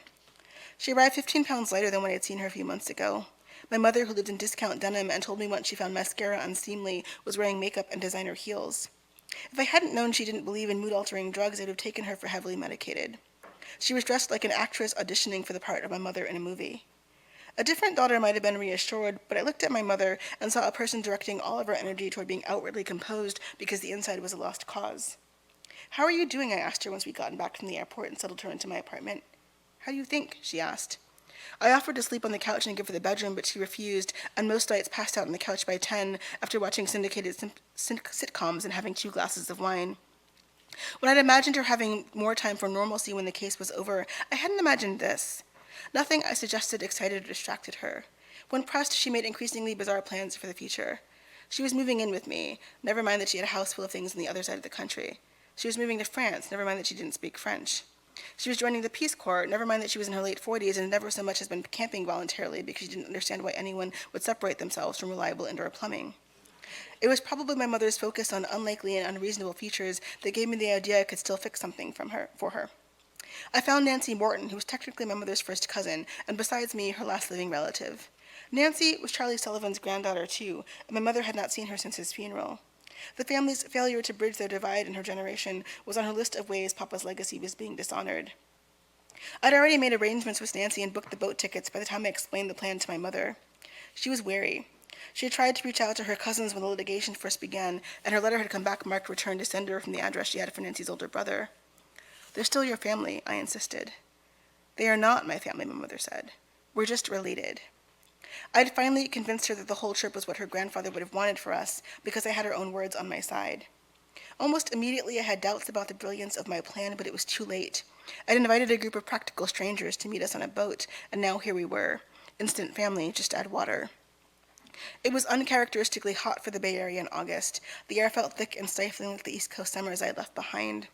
S2: She arrived 15 pounds lighter than when I had seen her a few months ago. My mother, who lived in discount denim and told me once she found mascara unseemly, was wearing makeup and designer heels. If I hadn't known she didn't believe in mood-altering drugs, I'd have taken her for heavily medicated. She was dressed like an actress auditioning for the part of my mother in a movie. A different daughter might have been reassured, but I looked at my mother and saw a person directing all of her energy toward being outwardly composed because the inside was a lost cause. "How are you doing?" I asked her once we'd gotten back from the airport and settled her into my apartment. "How do you think?" she asked. I offered to sleep on the couch and give her the bedroom, but she refused, and most nights passed out on the couch by 10 after watching syndicated sitcoms and having 2 glasses of wine. When I'd imagined her having more time for normalcy when the case was over, I hadn't imagined this. Nothing I suggested excited or distracted her. When pressed, she made increasingly bizarre plans for the future. She was moving in with me, never mind that she had a house full of things on the other side of the country. She was moving to France, never mind that she didn't speak French. She was joining the Peace Corps, never mind that she was in her late 40s and never so much as been camping voluntarily because she didn't understand why anyone would separate themselves from reliable indoor plumbing. It was probably my mother's focus on unlikely and unreasonable features that gave me the idea I could still fix something for her. I found Nancy Morton, who was technically my mother's first cousin, and besides me, her last living relative. Nancy was Charlie Sullivan's granddaughter, too, and my mother had not seen her since his funeral. The family's failure to bridge their divide in her generation was on her list of ways Papa's legacy was being dishonored. I'd already made arrangements with Nancy and booked the boat tickets by the time I explained the plan to my mother. She was wary. She had tried to reach out to her cousins when the litigation first began, and her letter had come back marked return to sender from the address she had for Nancy's older brother. "They're still your family," I insisted. "They are not my family," my mother said. "We're just related." I'd finally convinced her that the whole trip was what her grandfather would have wanted for us, because I had her own words on my side. Almost immediately I had doubts about the brilliance of my plan, but it was too late. I'd invited a group of practical strangers to meet us on a boat, and now here we were. Instant family, just add water. It was uncharacteristically hot for the Bay Area in August. The air felt thick and stifling like the East Coast summers I had left behind.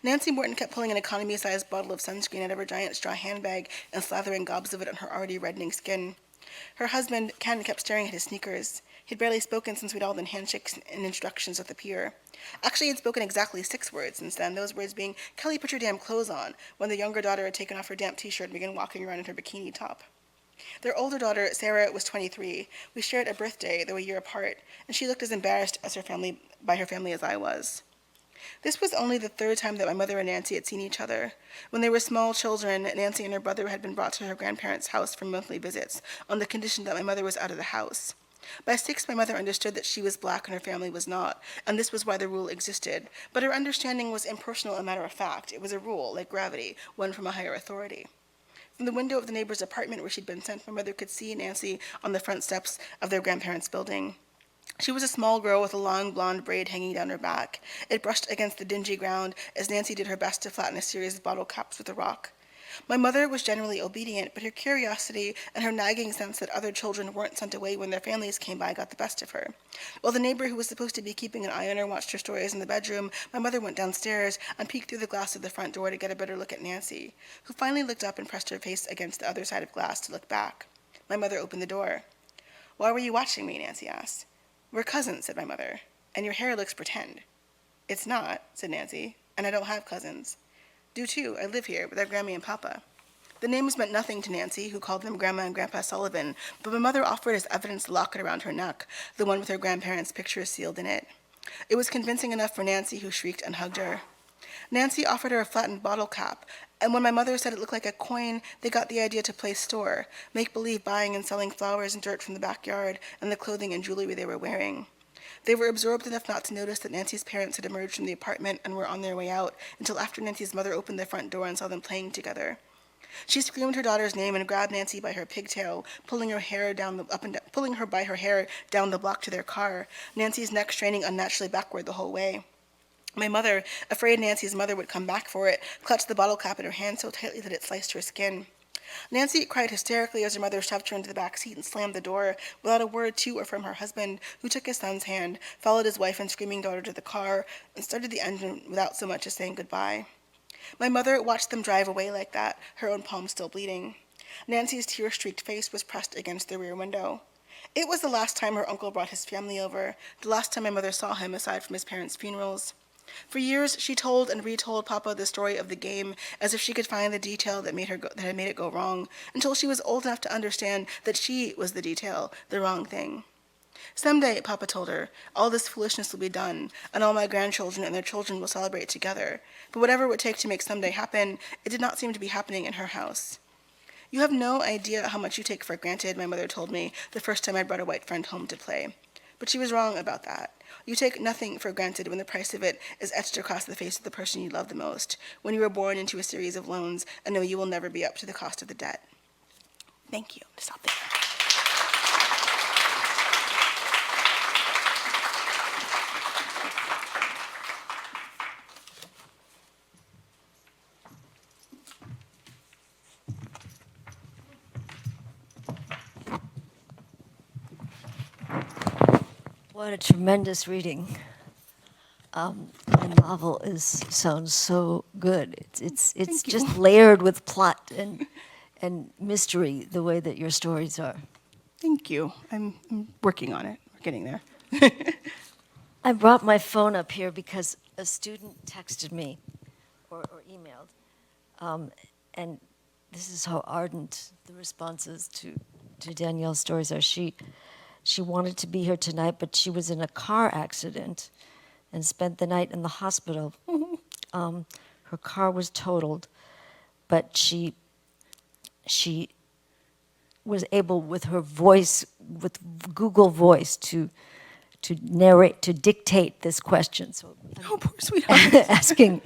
S2: Nancy Morton kept pulling an economy-sized bottle of sunscreen out of her giant straw handbag and slathering gobs of it on her already reddening skin. Her husband, Ken, kept staring at his sneakers. He'd barely spoken since we'd all done handshakes and introductions at the pier. Actually, he'd spoken exactly 6 words since then, those words being, "Kelly, put your damn clothes on," when the younger daughter had taken off her damp t-shirt and began walking around in her bikini top. Their older daughter, Sarah, was 23. We shared a birthday, though a year apart, and she looked as embarrassed by her family as I was. This was only the 3rd time that my mother and Nancy had seen each other. When they were small children, Nancy and her brother had been brought to her grandparents' house for monthly visits, on the condition that my mother was out of the house. By 6, my mother understood that she was black and her family was not, and this was why the rule existed. But her understanding was impersonal and matter-of-fact. It was a rule, like gravity, one from a higher authority. From the window of the neighbor's apartment where she'd been sent, my mother could see Nancy on the front steps of their grandparents' building. She was a small girl with a long blonde braid hanging down her back. It brushed against the dingy ground as Nancy did her best to flatten a series of bottle caps with a rock. My mother was generally obedient, but her curiosity and her nagging sense that other children weren't sent away when their families came by got the best of her. While the neighbor who was supposed to be keeping an eye on her watched her stories in the bedroom, my mother went downstairs and peeked through the glass of the front door to get a better look at Nancy, who finally looked up and pressed her face against the other side of glass to look back. My mother opened the door. "Why were you watching me?" Nancy asked. "We're cousins," said my mother, "and your hair looks pretend." "It's not," said Nancy, "and I don't have cousins." "Do too. I live here with our Grammy and Papa." The names meant nothing to Nancy, who called them Grandma and Grandpa Sullivan, but my mother offered as evidence the locket around her neck, the one with her grandparents' pictures sealed in it. It was convincing enough for Nancy, who shrieked and hugged her. Nancy offered her a flattened bottle cap, and when my mother said it looked like a coin, they got the idea to play store, make-believe buying and selling flowers and dirt from the backyard and the clothing and jewelry they were wearing. They were absorbed enough not to notice that Nancy's parents had emerged from the apartment and were on their way out until after Nancy's mother opened the front door and saw them playing together. She screamed her daughter's name and grabbed Nancy by her pigtail, pulling her by her hair down the block to their car, Nancy's neck straining unnaturally backward the whole way. My mother, afraid Nancy's mother would come back for it, clutched the bottle cap in her hand so tightly that it sliced her skin. Nancy cried hysterically as her mother shoved her into the back seat and slammed the door, without a word to or from her husband, who took his son's hand, followed his wife and screaming daughter to the car, and started the engine without so much as saying goodbye. My mother watched them drive away like that, her own palm still bleeding. Nancy's tear-streaked face was pressed against the rear window. It was the last time her uncle brought his family over, the last time my mother saw him aside from his parents' funerals. For years, she told and retold Papa the story of the game as if she could find the detail that had made it go wrong, until she was old enough to understand that she was the detail, the wrong thing. "Someday," Papa told her, "all this foolishness will be done, and all my grandchildren and their children will celebrate together. But whatever it would take to make someday happen, it did not seem to be happening in her house." "You have no idea how much you take for granted," my mother told me the first time I brought a white friend home to play. But she was wrong about that. You take nothing for granted when the price of it is etched across the face of the person you love the most, when you are born into a series of loans and know you will never be up to the cost of the debt. Thank you. Stop there.
S1: What a tremendous reading. The novel sounds so good. It's just layered with plot and mystery the way that your stories are.
S2: Thank you. I'm working on it. We're getting there.
S1: I brought my phone up here because a student texted me or emailed And this is how ardent the responses to Danielle's stories are. She wanted to be here tonight, but she was in a car accident and spent the night in the hospital. Her car was totaled, but she was able, with her voice, with Google Voice, to narrate, to dictate this question. So
S2: Oh, poor sweetheart.
S1: asking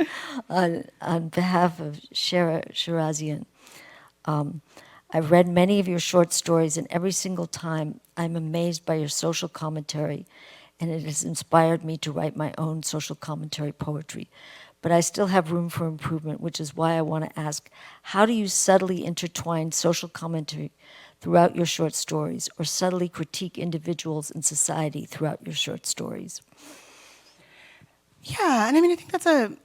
S1: on behalf of Shirazian. I've read many of your short stories, and every single time I'm amazed by your social commentary, and it has inspired me to write my own social commentary poetry. But I still have room for improvement, which is why I want to ask, how do you subtly intertwine social commentary throughout your short stories, or subtly critique individuals and society throughout your short stories?
S2: Yeah, and I mean, I think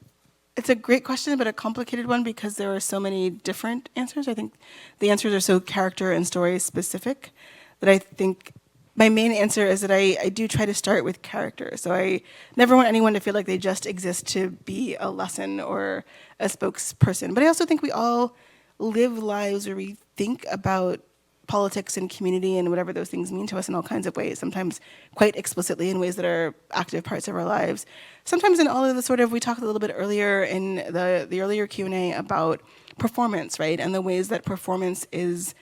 S2: it's a great question, but a complicated one because there are so many different answers. I think the answers are so character and story specific that I think my main answer is that I do try to start with character. So I never want anyone to feel like they just exist to be a lesson or a spokesperson. But I also think we all live lives where we think about politics and community and whatever those things mean to us in all kinds of ways, sometimes quite explicitly in ways that are active parts of our lives. Sometimes in all of the sort of, we talked a little bit earlier in the earlier Q&A about performance, right? And the ways that performance is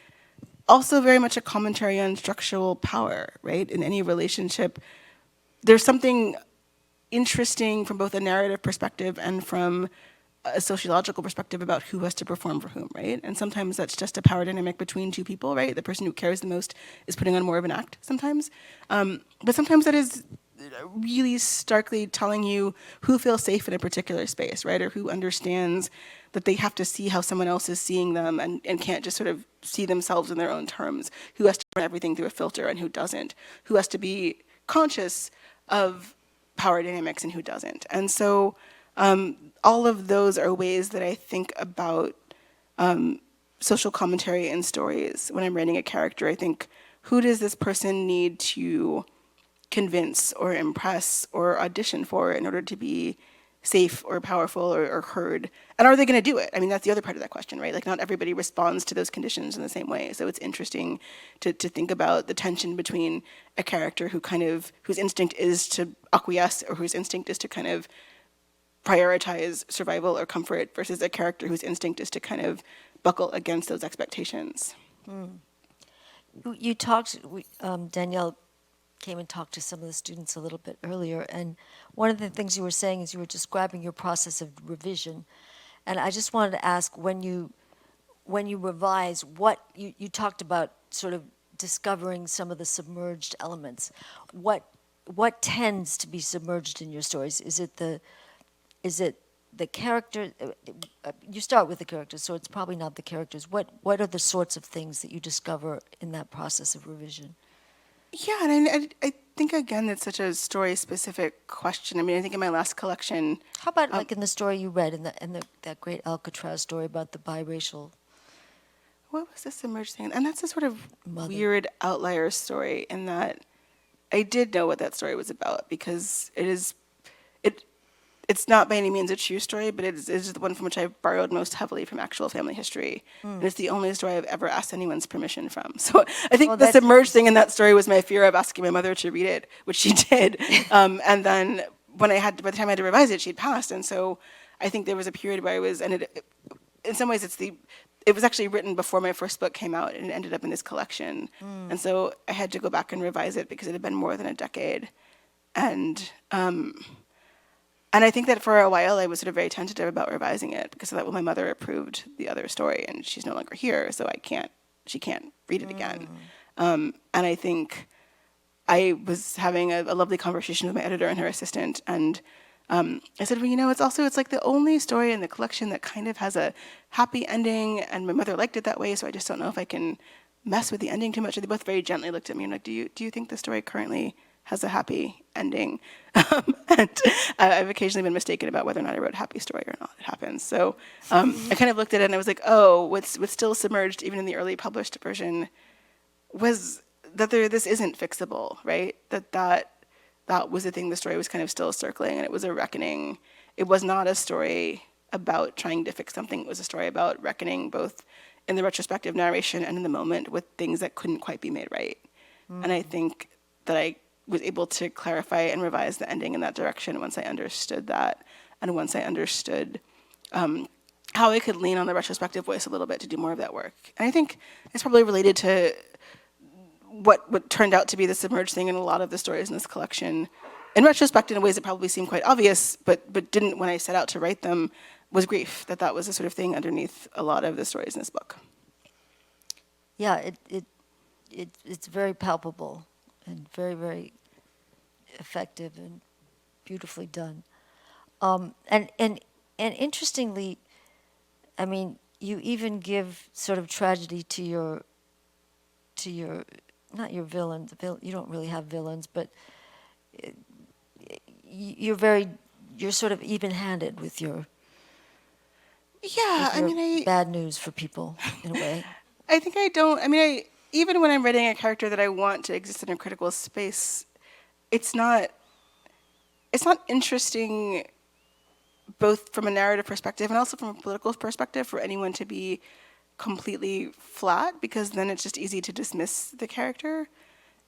S2: also very much a commentary on structural power, right? In any relationship, there's something interesting from both a narrative perspective and from a sociological perspective about who has to perform for whom, right? And sometimes that's just a power dynamic between two people, right? The person who cares the most is putting on more of an act sometimes. But sometimes that is really starkly telling you who feels safe in a particular space, right? Or who understands that they have to see how someone else is seeing them and can't just sort of see themselves in their own terms, who has to run everything through a filter and who doesn't, who has to be conscious of power dynamics and who doesn't. And so all of those are ways that I think about social commentary in stories. When I'm writing a character, I think, who does this person need to convince or impress or audition for in order to be safe or powerful or heard? And are they going to do it? I mean, that's the other part of that question, right? Like, not everybody responds to those conditions in the same way. So it's interesting to think about the tension between a character whose instinct is to acquiesce or whose instinct is to kind of prioritize survival or comfort versus a character whose instinct is to kind of buckle against those expectations.
S1: You talked, Danielle came and talked to some of the students a little bit earlier, and one of the things you were saying is you were describing your process of revision. And I just wanted to ask, when you revise, you talked about sort of discovering some of the submerged elements. What tends to be submerged in your stories? Is it the character? You start with the characters, so it's probably not the characters. What are the sorts of things that you discover in that process of revision?
S2: Yeah, and I think, again, that's such a story-specific question. I mean, I think in my last collection...
S1: How about like in the story you read, in that great Alcatraz story about the biracial...
S2: What was the submerged thing? And that's a sort of
S1: Mother.
S2: weird outlier story in that I did know what that story was about because it's not by any means a true story, but it is the one from which I've borrowed most heavily from actual family history. And it's the only story I've ever asked anyone's permission from. So I think the submerged thing in that story was my fear of asking my mother to read it, which she did. And then by the time I had to revise it, she'd passed. And so I think there was a period where I was, and in some ways it was actually written before my first book came out, and it ended up in this collection. And so I had to go back and revise it because it had been more than a decade. And I think that for a while I was sort of very tentative about revising it because I thought, well, my mother approved the other story and she's no longer here, so she can't read it again. And I think I was having a lovely conversation with my editor and her assistant, and I said, well, it's like the only story in the collection that kind of has a happy ending, and my mother liked it that way, so I just don't know if I can mess with the ending too much. And they both very gently looked at me and like, do you think the story currently has a happy ending? And I've occasionally been mistaken about whether or not I wrote a happy story or not. It happens. So I kind of looked at it and I was like, oh, what's still submerged, even in the early published version, was that this isn't fixable, right? That was the thing the story was kind of still circling, and it was a reckoning. It was not a story about trying to fix something. It was a story about reckoning both in the retrospective narration and in the moment with things that couldn't quite be made right. And I think that I was able to clarify and revise the ending in that direction once I understood that, and once I understood how I could lean on the retrospective voice a little bit to do more of that work. And I think it's probably related to what turned out to be the submerged thing in a lot of the stories in this collection. In retrospect, in ways that probably seem quite obvious, but didn't when I set out to write them, was grief, that was the sort of thing underneath a lot of the stories in this book.
S1: Yeah, it's very palpable and very, very effective and beautifully done. And interestingly, I mean, you even give sort of tragedy to your not your villain. You don't really have villains, but you're sort of even-handed with your bad news for people in a way.
S2: I think I don't. I mean, even when I'm writing a character that I want to exist in a critical space, it's not interesting, both from a narrative perspective and also from a political perspective, for anyone to be completely flat, because then it's just easy to dismiss the character.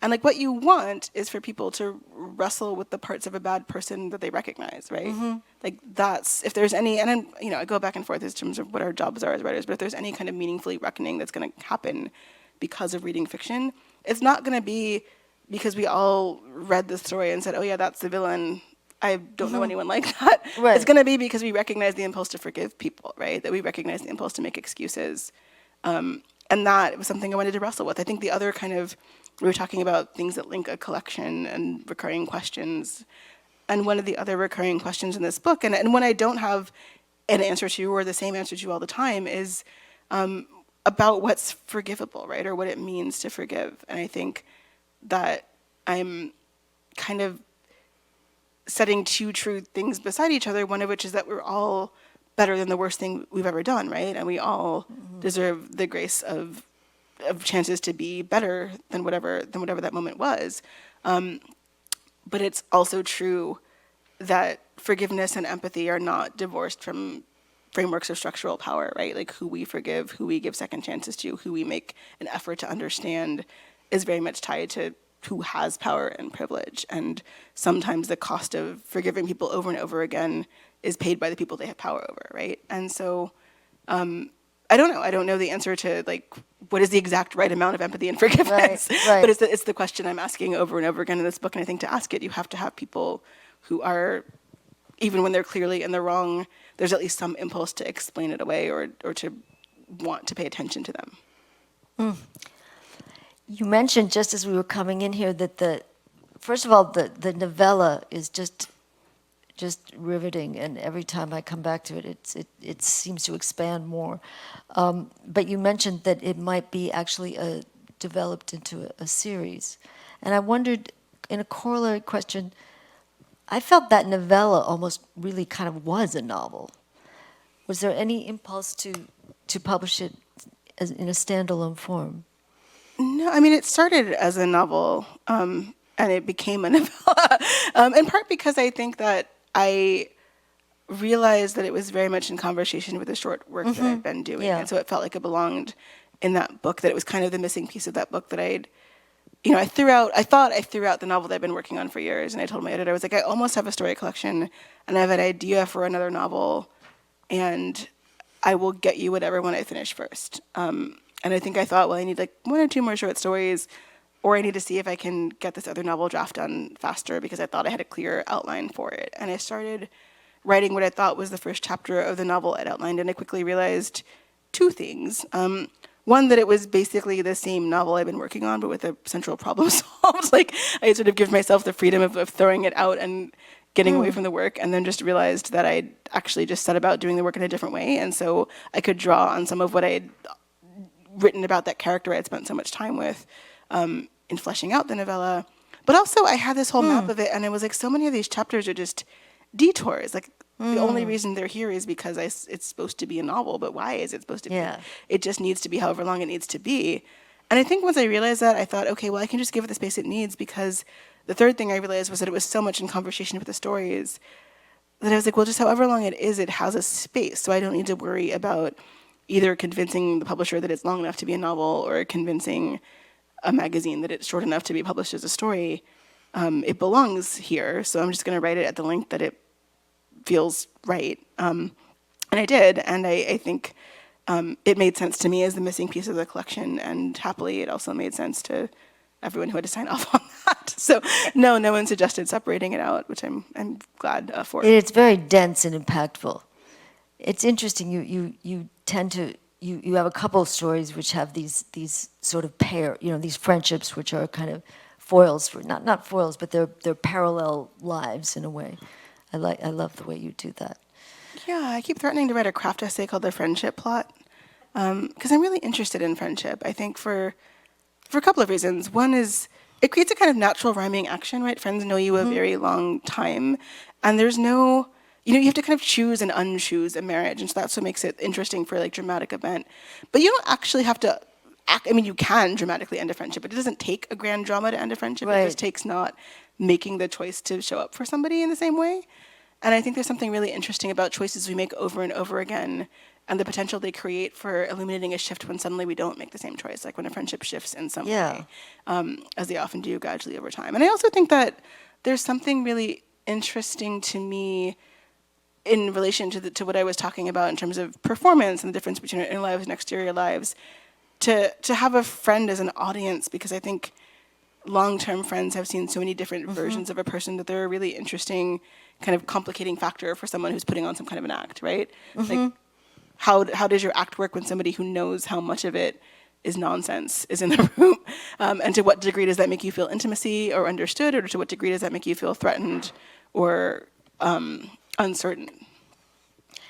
S2: And like, what you want is for people to wrestle with the parts of a bad person that they recognize, right? Mm-hmm. Like, that's, if there's any, and then, I go back and forth in terms of what our jobs are as writers, but if there's any kind of meaningfully reckoning that's going to happen because of reading fiction, it's not going to be because we all read the story and said, oh yeah, that's the villain. I don't know anyone like that. Right. It's going to be because we recognize the impulse to forgive people, right? That we recognize the impulse to make excuses. And that was something I wanted to wrestle with. I think the other kind of, we were talking about things that link a collection and recurring questions. And one of the other recurring questions in this book, and one I don't have an answer to or the same answer to all the time, is about what's forgivable, right? Or what it means to forgive. And I think that I'm kind of setting two true things beside each other, one of which is that we're all better than the worst thing we've ever done, right? And we all deserve the grace of chances to be better than whatever that moment was. But it's also true that forgiveness and empathy are not divorced from frameworks of structural power, right? Like, who we forgive, who we give second chances to, who we make an effort to understand is very much tied to who has power and privilege. And sometimes the cost of forgiving people over and over again is paid by the people they have power over, right? And so I don't know. I don't know the answer to, like, what is the exact right amount of empathy and forgiveness. Right. But it's the question I'm asking over and over again in this book. And I think to ask it, you have to have people who are, even when they're clearly in the wrong, there's at least some impulse to explain it away or to want to pay attention to them.
S1: You mentioned just as we were coming in here that first of all, the novella is just riveting, and every time I come back to it, it seems to expand more. But you mentioned that it might be actually developed into a series, and I wondered, in a corollary question, I felt that novella almost really kind of was a novel. Was there any impulse to publish it in a standalone form?
S2: No, I mean, it started as a novel, and it became a novella, in part because I think that I realized that it was very much in conversation with the short work that I'd been doing. Yeah. And so it felt like it belonged in that book, that it was kind of the missing piece of that book that I thought I threw out the novel that I'd been working on for years. And I told my editor, I was like, I almost have a story collection, and I have an idea for another novel, and I will get you whatever one I finish first. And I think I thought, well, I need like 1 or 2 more short stories, or I need to see if I can get this other novel draft done faster, because I thought I had a clear outline for it. And I started writing what I thought was the first chapter of the novel I'd outlined, and I quickly realized 2 things. One, that it was basically the same novel I've been working on, but with a central problem solved. Like, I had sort of given myself the freedom of throwing it out and getting away from the work, and then just realized that I'd actually just set about doing the work in a different way. And so I could draw on some of what I had written about that character I had spent so much time with in fleshing out the novella. But also I had this whole map of it, and it was like, so many of these chapters are just detours. Like, the only reason they're here is because it's supposed to be a novel, but why is it supposed to be? It just needs to be however long it needs to be. And I think once I realized that, I thought, okay, well, I can just give it the space it needs, because the third thing I realized was that it was so much in conversation with the stories that I was like, well, just however long it is, it has a space. So I don't need to worry about either convincing the publisher that it's long enough to be a novel or convincing a magazine that it's short enough to be published as a story. It belongs here, so I'm just going to write it at the length that it feels right. And I did, and I think it made sense to me as the missing piece of the collection, and happily it also made sense to everyone who had to sign off on that. So no one suggested separating it out, which I'm glad for.
S1: It's very dense and impactful. It's interesting. You tend to you have a couple of stories which have these sort of these friendships which are kind of foils for not foils, but they're parallel lives in a way. I love the way you do that.
S2: Yeah, I keep threatening to write a craft essay called The Friendship Plot, because I'm really interested in friendship. I think for a couple of reasons. One is it creates a kind of natural rhyming action, right? Friends know you a very long time, and there's no, you have to kind of choose and unchoose a marriage, and so that's what makes it interesting for like dramatic event. But you don't actually have to act, I mean, you can dramatically end a friendship, but it doesn't take a grand drama to end a friendship.
S1: Right.
S2: It just takes not making the choice to show up for somebody in the same way. And I think there's something really interesting about choices we make over and over again and the potential they create for illuminating a shift when suddenly we don't make the same choice, like when a friendship shifts in some way, as they often do gradually over time. And I also think that there's something really interesting to me in relation to what I was talking about in terms of performance and the difference between inner lives and exterior lives, to have a friend as an audience, because I think long-term friends have seen so many different versions of a person that they're a really interesting kind of complicating factor for someone who's putting on some kind of an act, right? Like, how does your act work when somebody who knows how much of it is nonsense is in the room? And to what degree does that make you feel intimacy or understood, or to what degree does that make you feel threatened or uncertain?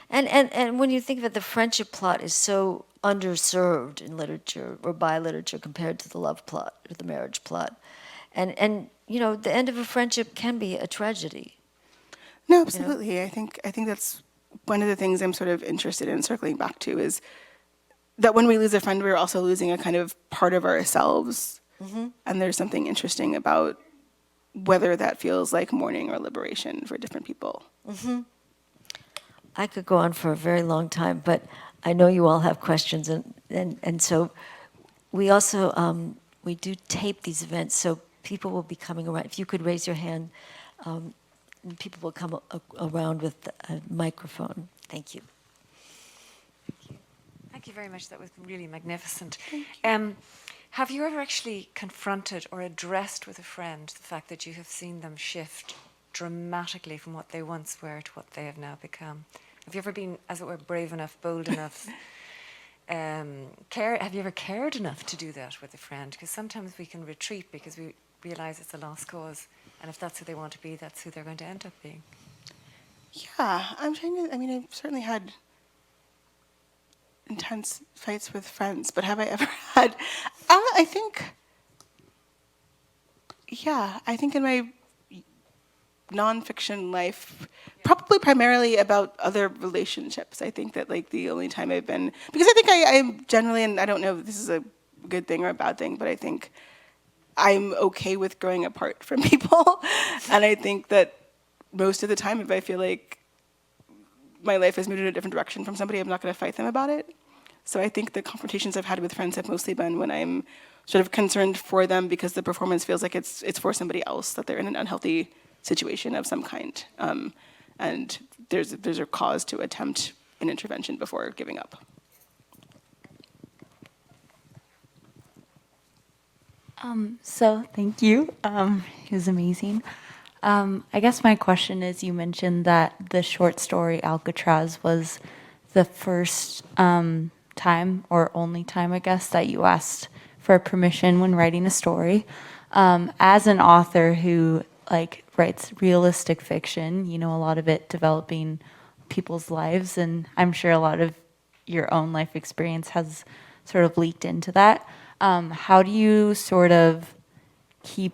S1: And when you think of it, the friendship plot is so underserved in literature or by literature compared to the love plot or the marriage plot. And the end of a friendship can be a tragedy.
S2: No, absolutely. I think that's one of the things I'm sort of interested in circling back to, is that when we lose a friend, we're also losing a kind of part of ourselves. And there's something interesting about whether that feels like mourning or liberation for different people.
S1: I could go on for a very long time, but I know you all have questions, and so we also we do tape these events, so people will be coming around. If you could raise your hand, and people will come around with a microphone. Thank you.
S3: Thank you very much. That was really magnificent. Have you ever actually confronted or addressed with a friend the fact that you have seen them shift dramatically from what they once were to what they have now become? Have you ever been, as it were, brave enough, bold enough, have you ever cared enough to do that with a friend? Because sometimes we can retreat because we realize it's a lost cause, and if that's who they want to be, that's who they're going to end up being.
S2: Yeah, I've certainly had intense fights with friends, but have I ever had, I think in my nonfiction life, probably primarily about other relationships. I think that like the only time I've been, because I think I'm generally, and I don't know if this is a good thing or a bad thing, but I think I'm okay with growing apart from people. And I think that most of the time, if I feel like my life has moved in a different direction from somebody, I'm not going to fight them about it. So I think the confrontations I've had with friends have mostly been when I'm sort of concerned for them because the performance feels like it's for somebody else, that they're in an unhealthy situation of some kind. And there's a cause to attempt an intervention before giving up.
S4: So thank you. It was amazing. I guess my question is, you mentioned that the short story Alcatraz was the first time or only time, I guess, that you asked for permission when writing a story. As an author who writes realistic fiction, a lot of it developing people's lives, and I'm sure a lot of your own life experience has sort of leaked into that. How do you sort of keep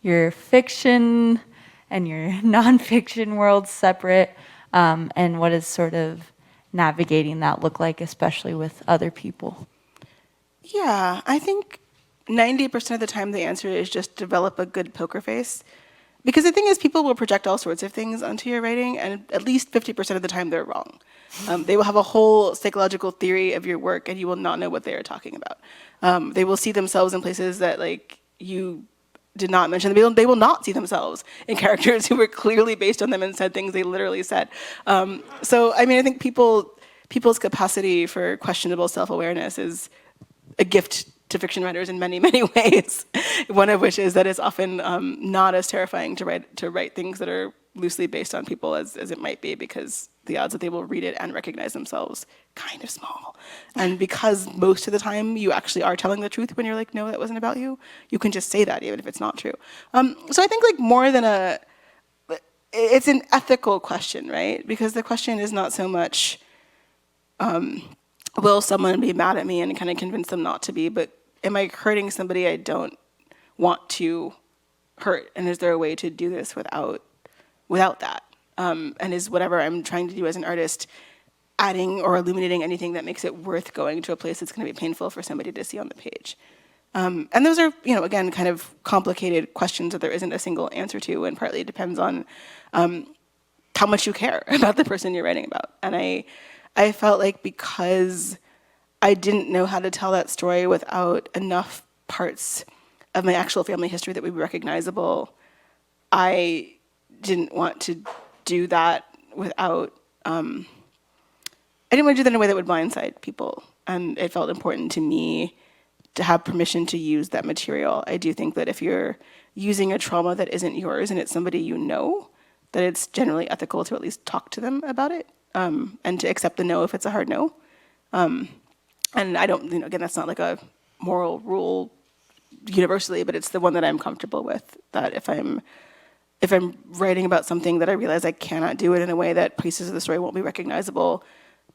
S4: your fiction and your nonfiction worlds separate? And what does sort of navigating that look like, especially with other people?
S2: Yeah, I think 90% of the time the answer is just develop a good poker face. because the thing is, people will project all sorts of things onto your writing, and at least 50% of the time they're wrong. They will have a whole psychological theory of your work, and you will not know what they are talking about. They will see themselves in places that like you did not mention. They will not see themselves in characters who were clearly based on them and said things they literally said. So I mean, I think people's capacity for questionable self-awareness is a gift to fiction writers in many, many ways. One of which is that it's often not as terrifying to write things that are loosely based on people as it might be, because the odds that they will read it and recognize themselves kind of small. And because most of the time you actually are telling the truth when you're like, no, that wasn't about you, you can just say that even if it's not true. So I think like more than it's an ethical question, right? Because the question is not so much, will someone be mad at me and kind of convince them not to be, but am I hurting somebody I don't want to hurt? And is there a way to do this without that? And is whatever I'm trying to do as an artist adding or illuminating anything that makes it worth going to a place that's going to be painful for somebody to see on the page? And those are, again, kind of complicated questions that there isn't a single answer to, and partly it depends on how much you care about the person you're writing about. And I felt like because I didn't know how to tell that story without enough parts of my actual family history that would be recognizable, I didn't want to do that without, I didn't want to do that in a way that would blindside people. And it felt important to me to have permission to use that material. I do think that if you're using a trauma that isn't yours and it's somebody you know, that it's generally ethical to at least talk to them about it, and to accept the no if it's a hard no. And I don't, again, that's not like a moral rule universally, but it's the one that I'm comfortable with, that if I'm writing about something that I realize I cannot do it in a way that pieces of the story won't be recognizable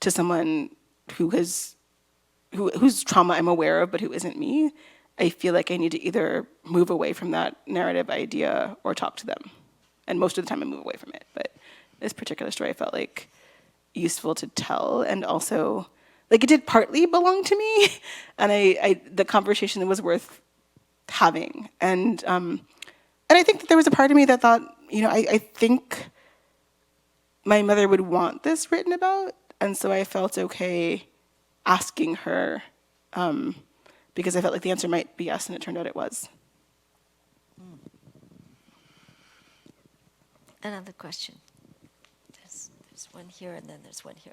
S2: to someone whose trauma I'm aware of but who isn't me, I feel like I need to either move away from that narrative idea or talk to them. And most of the time I move away from it. But this particular story I felt like useful to tell, and also like it did partly belong to me, and the conversation was worth having. And I think that there was a part of me that thought, I think my mother would want this written about, and so I felt okay asking her, because I felt like the answer might be yes, and it turned out it was.
S1: Another question. There's one here, and then there's one here.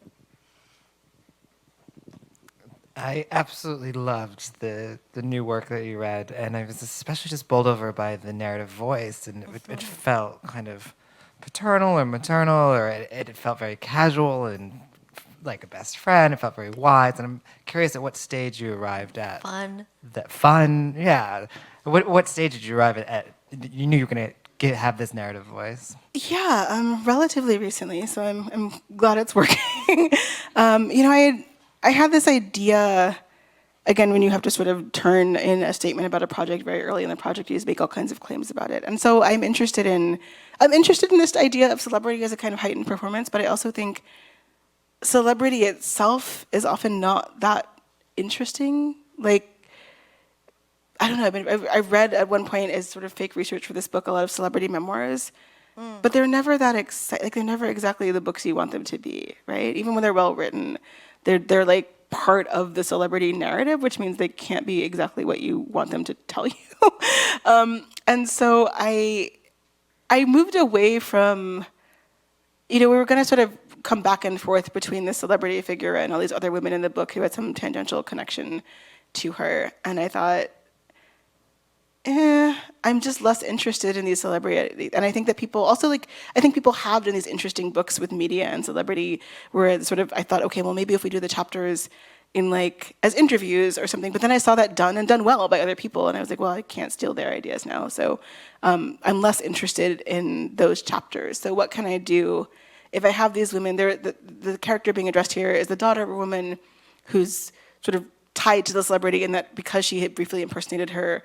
S5: I absolutely loved the new work that you read, and I was especially just bowled over by the narrative voice, and it felt kind of paternal or maternal, or it felt very casual and like a best friend. It felt very wise, and I'm curious at what stage you arrived at.
S1: Fun.
S5: That fun, yeah. What stage did you arrive at? You knew you were going to have this narrative voice.
S2: Yeah, relatively recently, so I'm glad it's working. I had this idea, again, when you have to sort of turn in a statement about a project very early in the project, you just make all kinds of claims about it. And so I'm interested in this idea of celebrity as a kind of heightened performance, but I also think celebrity itself is often not that interesting. Like, I don't know, I read at one point as sort of fake research for this book, a lot of celebrity memoirs, but they're never that exciting, like they're never exactly the books you want them to be, right? Even when they're well written, they're like part of the celebrity narrative, which means they can't be exactly what you want them to tell you. And so I moved away from, we were going to sort of come back and forth between this celebrity figure and all these other women in the book who had some tangential connection to her. And I thought, I'm just less interested in these celebrity, and I think that people also I think people have done these interesting books with media and celebrity where sort of, I thought, okay, well maybe if we do the chapters in as interviews or something, but then I saw that done well by other people, and I was like, well, I can't steal their ideas now, so I'm less interested in those chapters. So what can I do if I have these women? The character being addressed here is the daughter of a woman who's sort of tied to the celebrity, in that because she had briefly impersonated her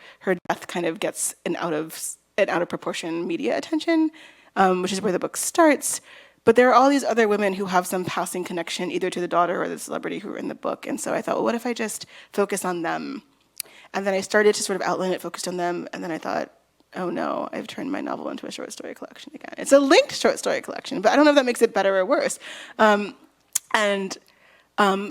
S2: death kind of gets an out of proportion media attention, which is where the book starts. But there are all these other women who have some passing connection either to the daughter or the celebrity who are in the book. And so I thought, well, what if I just focus on them? And then I started to sort of outline it, focused on them, and then I thought, oh no, I've turned my novel into a short story collection again. It's a linked short story collection, but I don't know if that makes it better or worse. I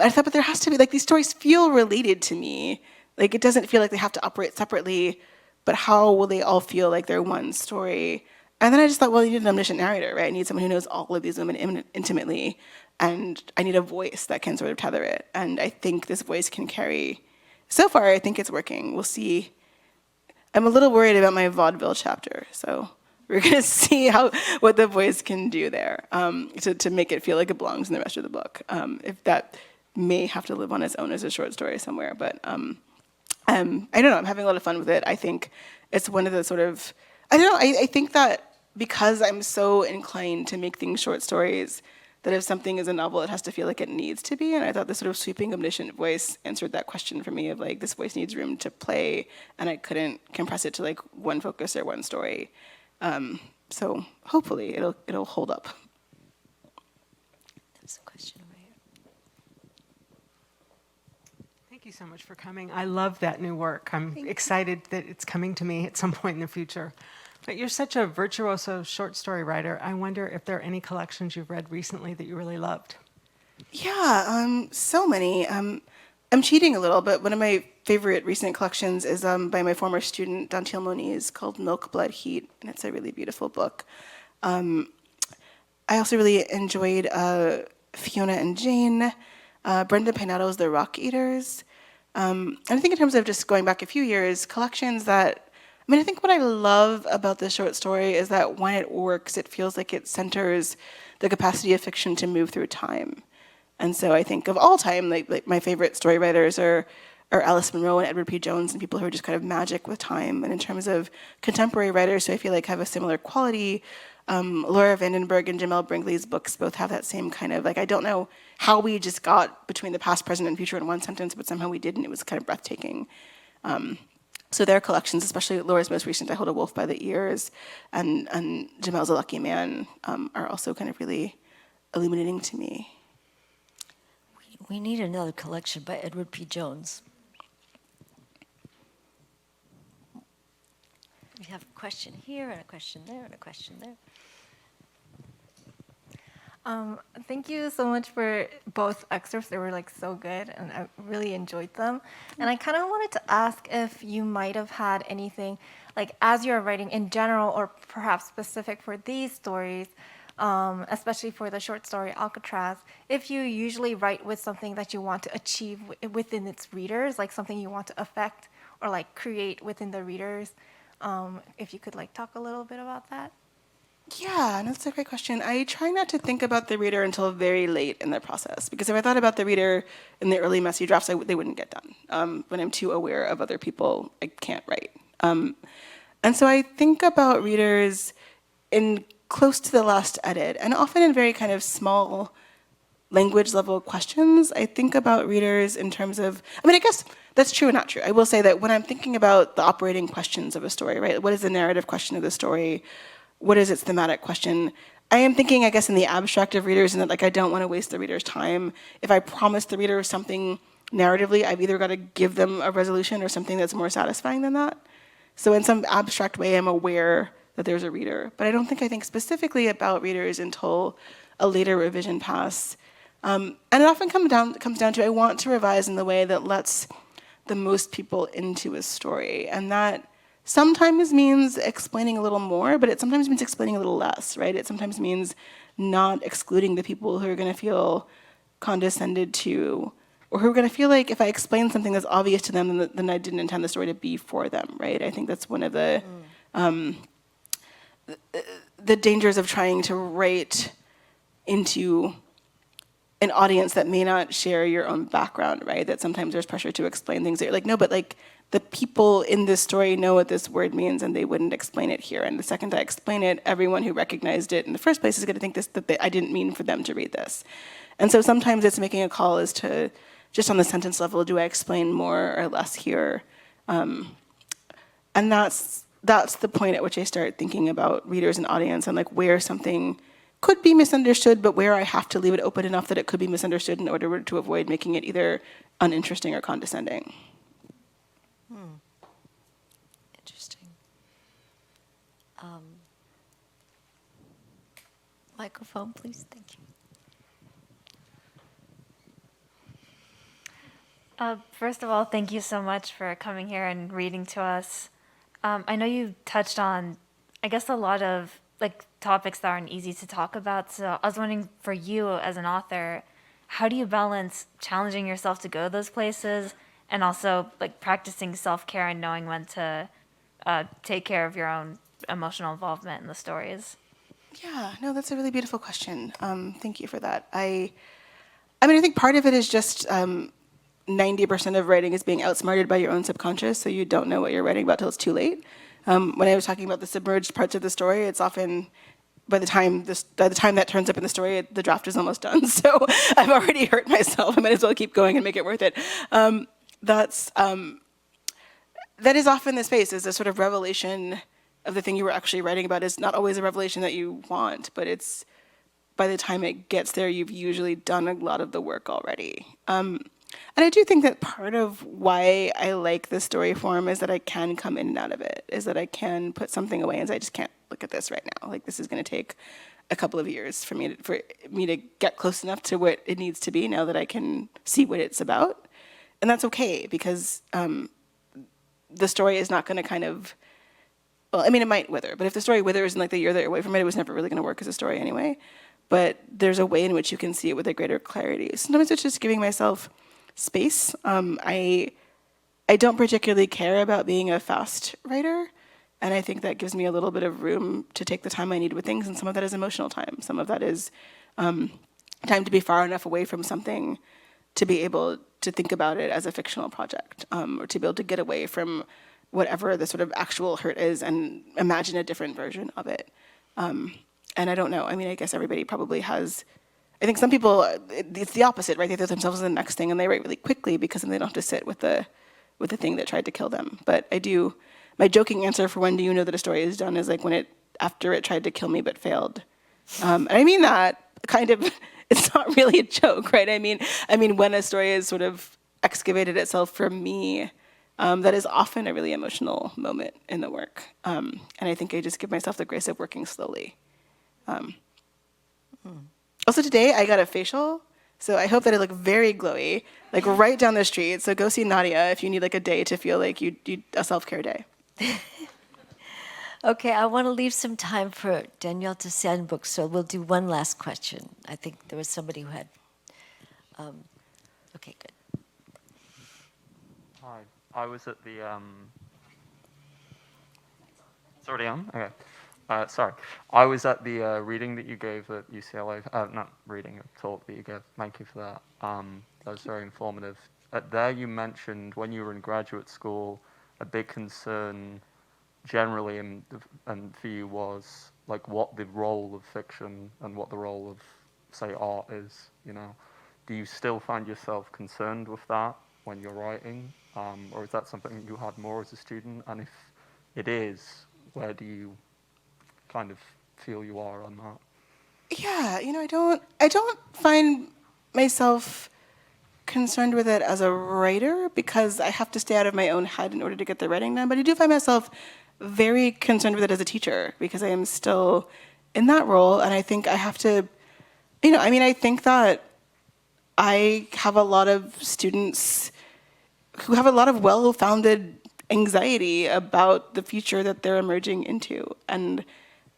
S2: thought, but there has to be, like, these stories feel related to me. Like, it doesn't feel like they have to operate separately, but how will they all feel like they're one story? And then I just thought, well, you need an omniscient narrator, right? I need someone who knows all of these women intimately, and I need a voice that can sort of tether it. And I think this voice can carry, so far, I think it's working. We'll see. I'm a little worried about my vaudeville chapter, so we're gonna see what the voice can do there to make it feel like it belongs in the rest of the book. If that may have to live on its own as a short story somewhere, but I don't know, I'm having a lot of fun with it. I think it's one of the sort of, I don't know, I think that because I'm so inclined to make things short stories, that if something is a novel, it has to feel like it needs to be. And I thought this sort of sweeping omniscient voice answered that question for me of like, this voice needs room to play, and I couldn't compress it to like one focus or one story. So hopefully it'll hold up.
S1: There's a question over here.
S6: Thank you so much for coming. I love that new work. I'm excited that it's coming to me at some point in the future. But you're such a virtuoso short story writer. I wonder if there are any collections you've read recently that you really loved.
S2: Yeah, so many. I'm cheating a little, but one of my favorite recent collections is by my former student, Danielle Evans, called Milk, Blood, Heat, and it's a really beautiful book. I also really enjoyed Fiona and Jane, Brenda Pinato's The Rock Eaters. And I think in terms of just going back a few years, collections that, I mean, I think what I love about this short story is that when it works, it feels like it centers the capacity of fiction to move through time. And so I think of all time, like my favorite story writers are Alice Munro and Edward P. Jones, and people who are just kind of magic with time. And in terms of contemporary writers who I feel like have a similar quality, Laura Vandenberg and Jamel Brinkley's books both have that same kind of, like, I don't know how we just got between the past, present, and future in one sentence, but somehow we did, and it was kind of breathtaking. So their collections, especially Laura's most recent, I Hold a Wolf by the Ears, and Jamel's A Lucky Man, are also kind of really illuminating to me.
S1: We need another collection by Edward P. Jones. We have a question here, and a question there, and a question there.
S7: Thank you so much for both excerpts. They were like so good, and I really enjoyed them. And I kind of wanted to ask if you might have had anything, like as you're writing in general, or perhaps specific for these stories, especially for the short story Alcatraz, if you usually write with something that you want to achieve within its readers, like something you want to affect or like create within the readers. If you could like talk a little bit about that.
S2: Yeah, that's a great question. I try not to think about the reader until very late in the process, because if I thought about the reader in the early messy drafts, they wouldn't get done. When I'm too aware of other people, I can't write. And so I think about readers in close to the last edit, and often in very kind of small language level questions. I think about readers in terms of, I mean, I guess that's true and not true. I will say that when I'm thinking about the operating questions of a story, right? What is the narrative question of the story? What is its thematic question? I am thinking, I guess, in the abstract of readers, and that like I don't want to waste the reader's time. If I promise the reader something narratively, I've either got to give them a resolution or something that's more satisfying than that. So in some abstract way, I'm aware that there's a reader, but I don't think I think specifically about readers until a later revision pass. And it often comes down to I want to revise in the way that lets the most people into a story, and that sometimes means explaining a little more, but it sometimes means explaining a little less, right? It sometimes means not excluding the people who are going to feel condescended to, or who are going to feel like if I explain something that's obvious to them, then I didn't intend the story to be for them, right? I think that's one of the dangers of trying to write into an audience that may not share your own background, right? That sometimes there's pressure to explain things that you're like, no, but like the people in this story know what this word means and they wouldn't explain it here. And the second I explain it, everyone who recognized it in the first place is gonna think that I didn't mean for them to read this. And so sometimes it's making a call as to, just on the sentence level, do I explain more or less here? And that's the point at which I start thinking about readers and audience and like where something could be misunderstood, but where I have to leave it open enough that it could be misunderstood in order to avoid making it either uninteresting or condescending.
S1: Interesting. microphone, please? Thank you.
S8: First of all, thank you so much for coming here and reading to us. I know you touched on, I guess, a lot of like topics that aren't easy to talk about. So I was wondering, for you as an author, how do you balance challenging yourself to go those places and also like practicing self-care and knowing when to take care of your own emotional involvement in the stories?
S2: Yeah, no, that's a really beautiful question. Thank you for that. I mean, I think part of it is just 90% of writing is being outsmarted by your own subconscious, so you don't know what you're writing about till it's too late. When I was talking about the submerged parts of the story, it's often by the time that turns up in the story, the draft is almost done. So I've already hurt myself. I might as well keep going and make it worth it. That is often the space, is a sort of revelation of the thing you were actually writing about is not always a revelation that you want, but it's by the time it gets there, you've usually done a lot of the work already. And I do think that part of why I like the story form is that I can come in and out of it, is that I can put something away and say, I just can't look at this right now. Like, this is going to take a couple of years for me to get close enough to what it needs to be now that I can see what it's about. And that's okay, because the story is not going to kind of, well, I mean, it might wither, but if the story withers in like the year that you're away from it, it was never really going to work as a story anyway. But there's a way in which you can see it with a greater clarity. Sometimes it's just giving myself space. I don't particularly care about being a fast writer, and I think that gives me a little bit of room to take the time I need with things, and some of that is emotional time. Some of that is time to be far enough away from something to be able to think about it as a fictional project, or to be able to get away from whatever the sort of actual hurt is and imagine a different version of it. And I don't know, I mean, I guess everybody probably has, I think some people, it's the opposite, right? They throw themselves in the next thing and they write really quickly because then they don't have to sit with the thing that tried to kill them. But I do, my joking answer for when do you know that a story is done is like after it tried to kill me but failed. And I mean that kind of, it's not really a joke, right? I mean when a story is sort of excavated itself for me, that is often a really emotional moment in the work. And I think I just give myself the grace of working slowly. Also today, I got a facial, so I hope that I look very glowy, like right down the street. So go see Nadia if you need like a day to feel like you a self-care day.
S1: Okay, I want to leave some time for Danielle to send books, so we'll do one last question. I think there was somebody who had, okay, good.
S9: Hi, I was at the, it's already on? Okay. Sorry, I was at the reading that you gave at UCLA, not reading, a talk that you gave, thank you for that. That was very informative. There you mentioned when you were in graduate school, a big concern generally and for you was like what the role of fiction and what the role of, say, art is, you know. Do you still find yourself concerned with that when you're writing? Or is that something you had more as a student? And if it is, where do you kind of feel you are on that?
S2: Yeah, you know, I don't find myself concerned with it as a writer because I have to stay out of my own head in order to get the writing done. But I do find myself very concerned with it as a teacher because I am still in that role, and I think I have to, you know, I mean, I think that I have a lot of students who have a lot of well-founded anxiety about the future that they're emerging into, and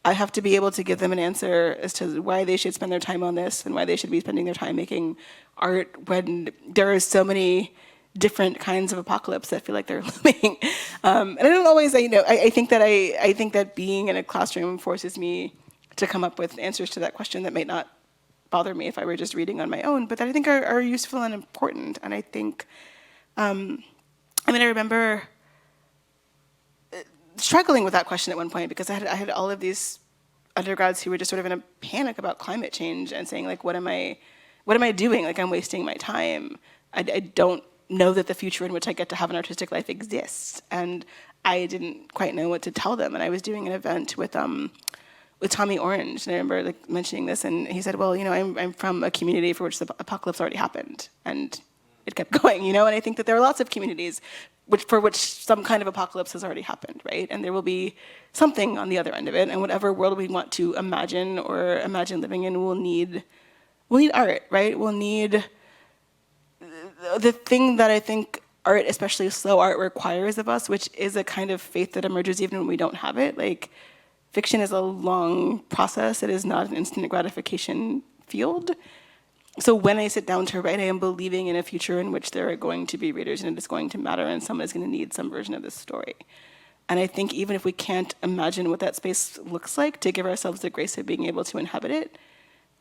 S2: I have to be able to give them an answer as to why they should spend their time on this and why they should be spending their time making art when there are so many different kinds of apocalypse that feel like they're looming. And I don't always, you know, I think that being in a classroom forces me to come up with answers to that question that might not bother me if I were just reading on my own, but that I think are useful and important. And I think, I mean, I remember struggling with that question at one point because I had all of these undergrads who were just sort of in a panic about climate change and saying like, what am I doing? Like, I'm wasting my time. I don't know that the future in which I get to have an artistic life exists. And I didn't quite know what to tell them. And I was doing an event with Tommy Orange, and I remember like mentioning this, and he said, well, you know, I'm from a community for which the apocalypse already happened, and it kept going, you know? And I think that there are lots of communities for which some kind of apocalypse has already happened, right? And there will be something on the other end of it, and whatever world we want to imagine or imagine living in, we'll need art, right? We'll need the thing that I think art, especially slow art, requires of us, which is a kind of faith that emerges even when we don't have it. Like, fiction is a long process. It is not an instant gratification field. So when I sit down to write, I am believing in a future in which there are going to be readers and it is going to matter and someone is going to need some version of this story. And I think even if we can't imagine what that space looks like, to give ourselves the grace of being able to inhabit it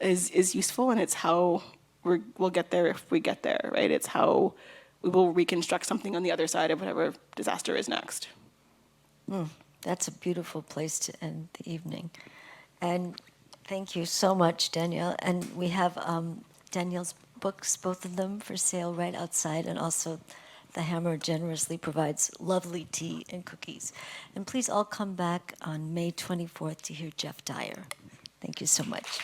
S2: is useful, and it's how we'll get there if we get there, right? It's how we will reconstruct something on the other side of whatever disaster is next.
S1: That's a beautiful place to end the evening. And thank you so much, Danielle. And we have Danielle's books, both of them, for sale right outside, and also the Hammer generously provides lovely tea and cookies. And please all come back on May 24th to hear Jeff Dyer. Thank you so much.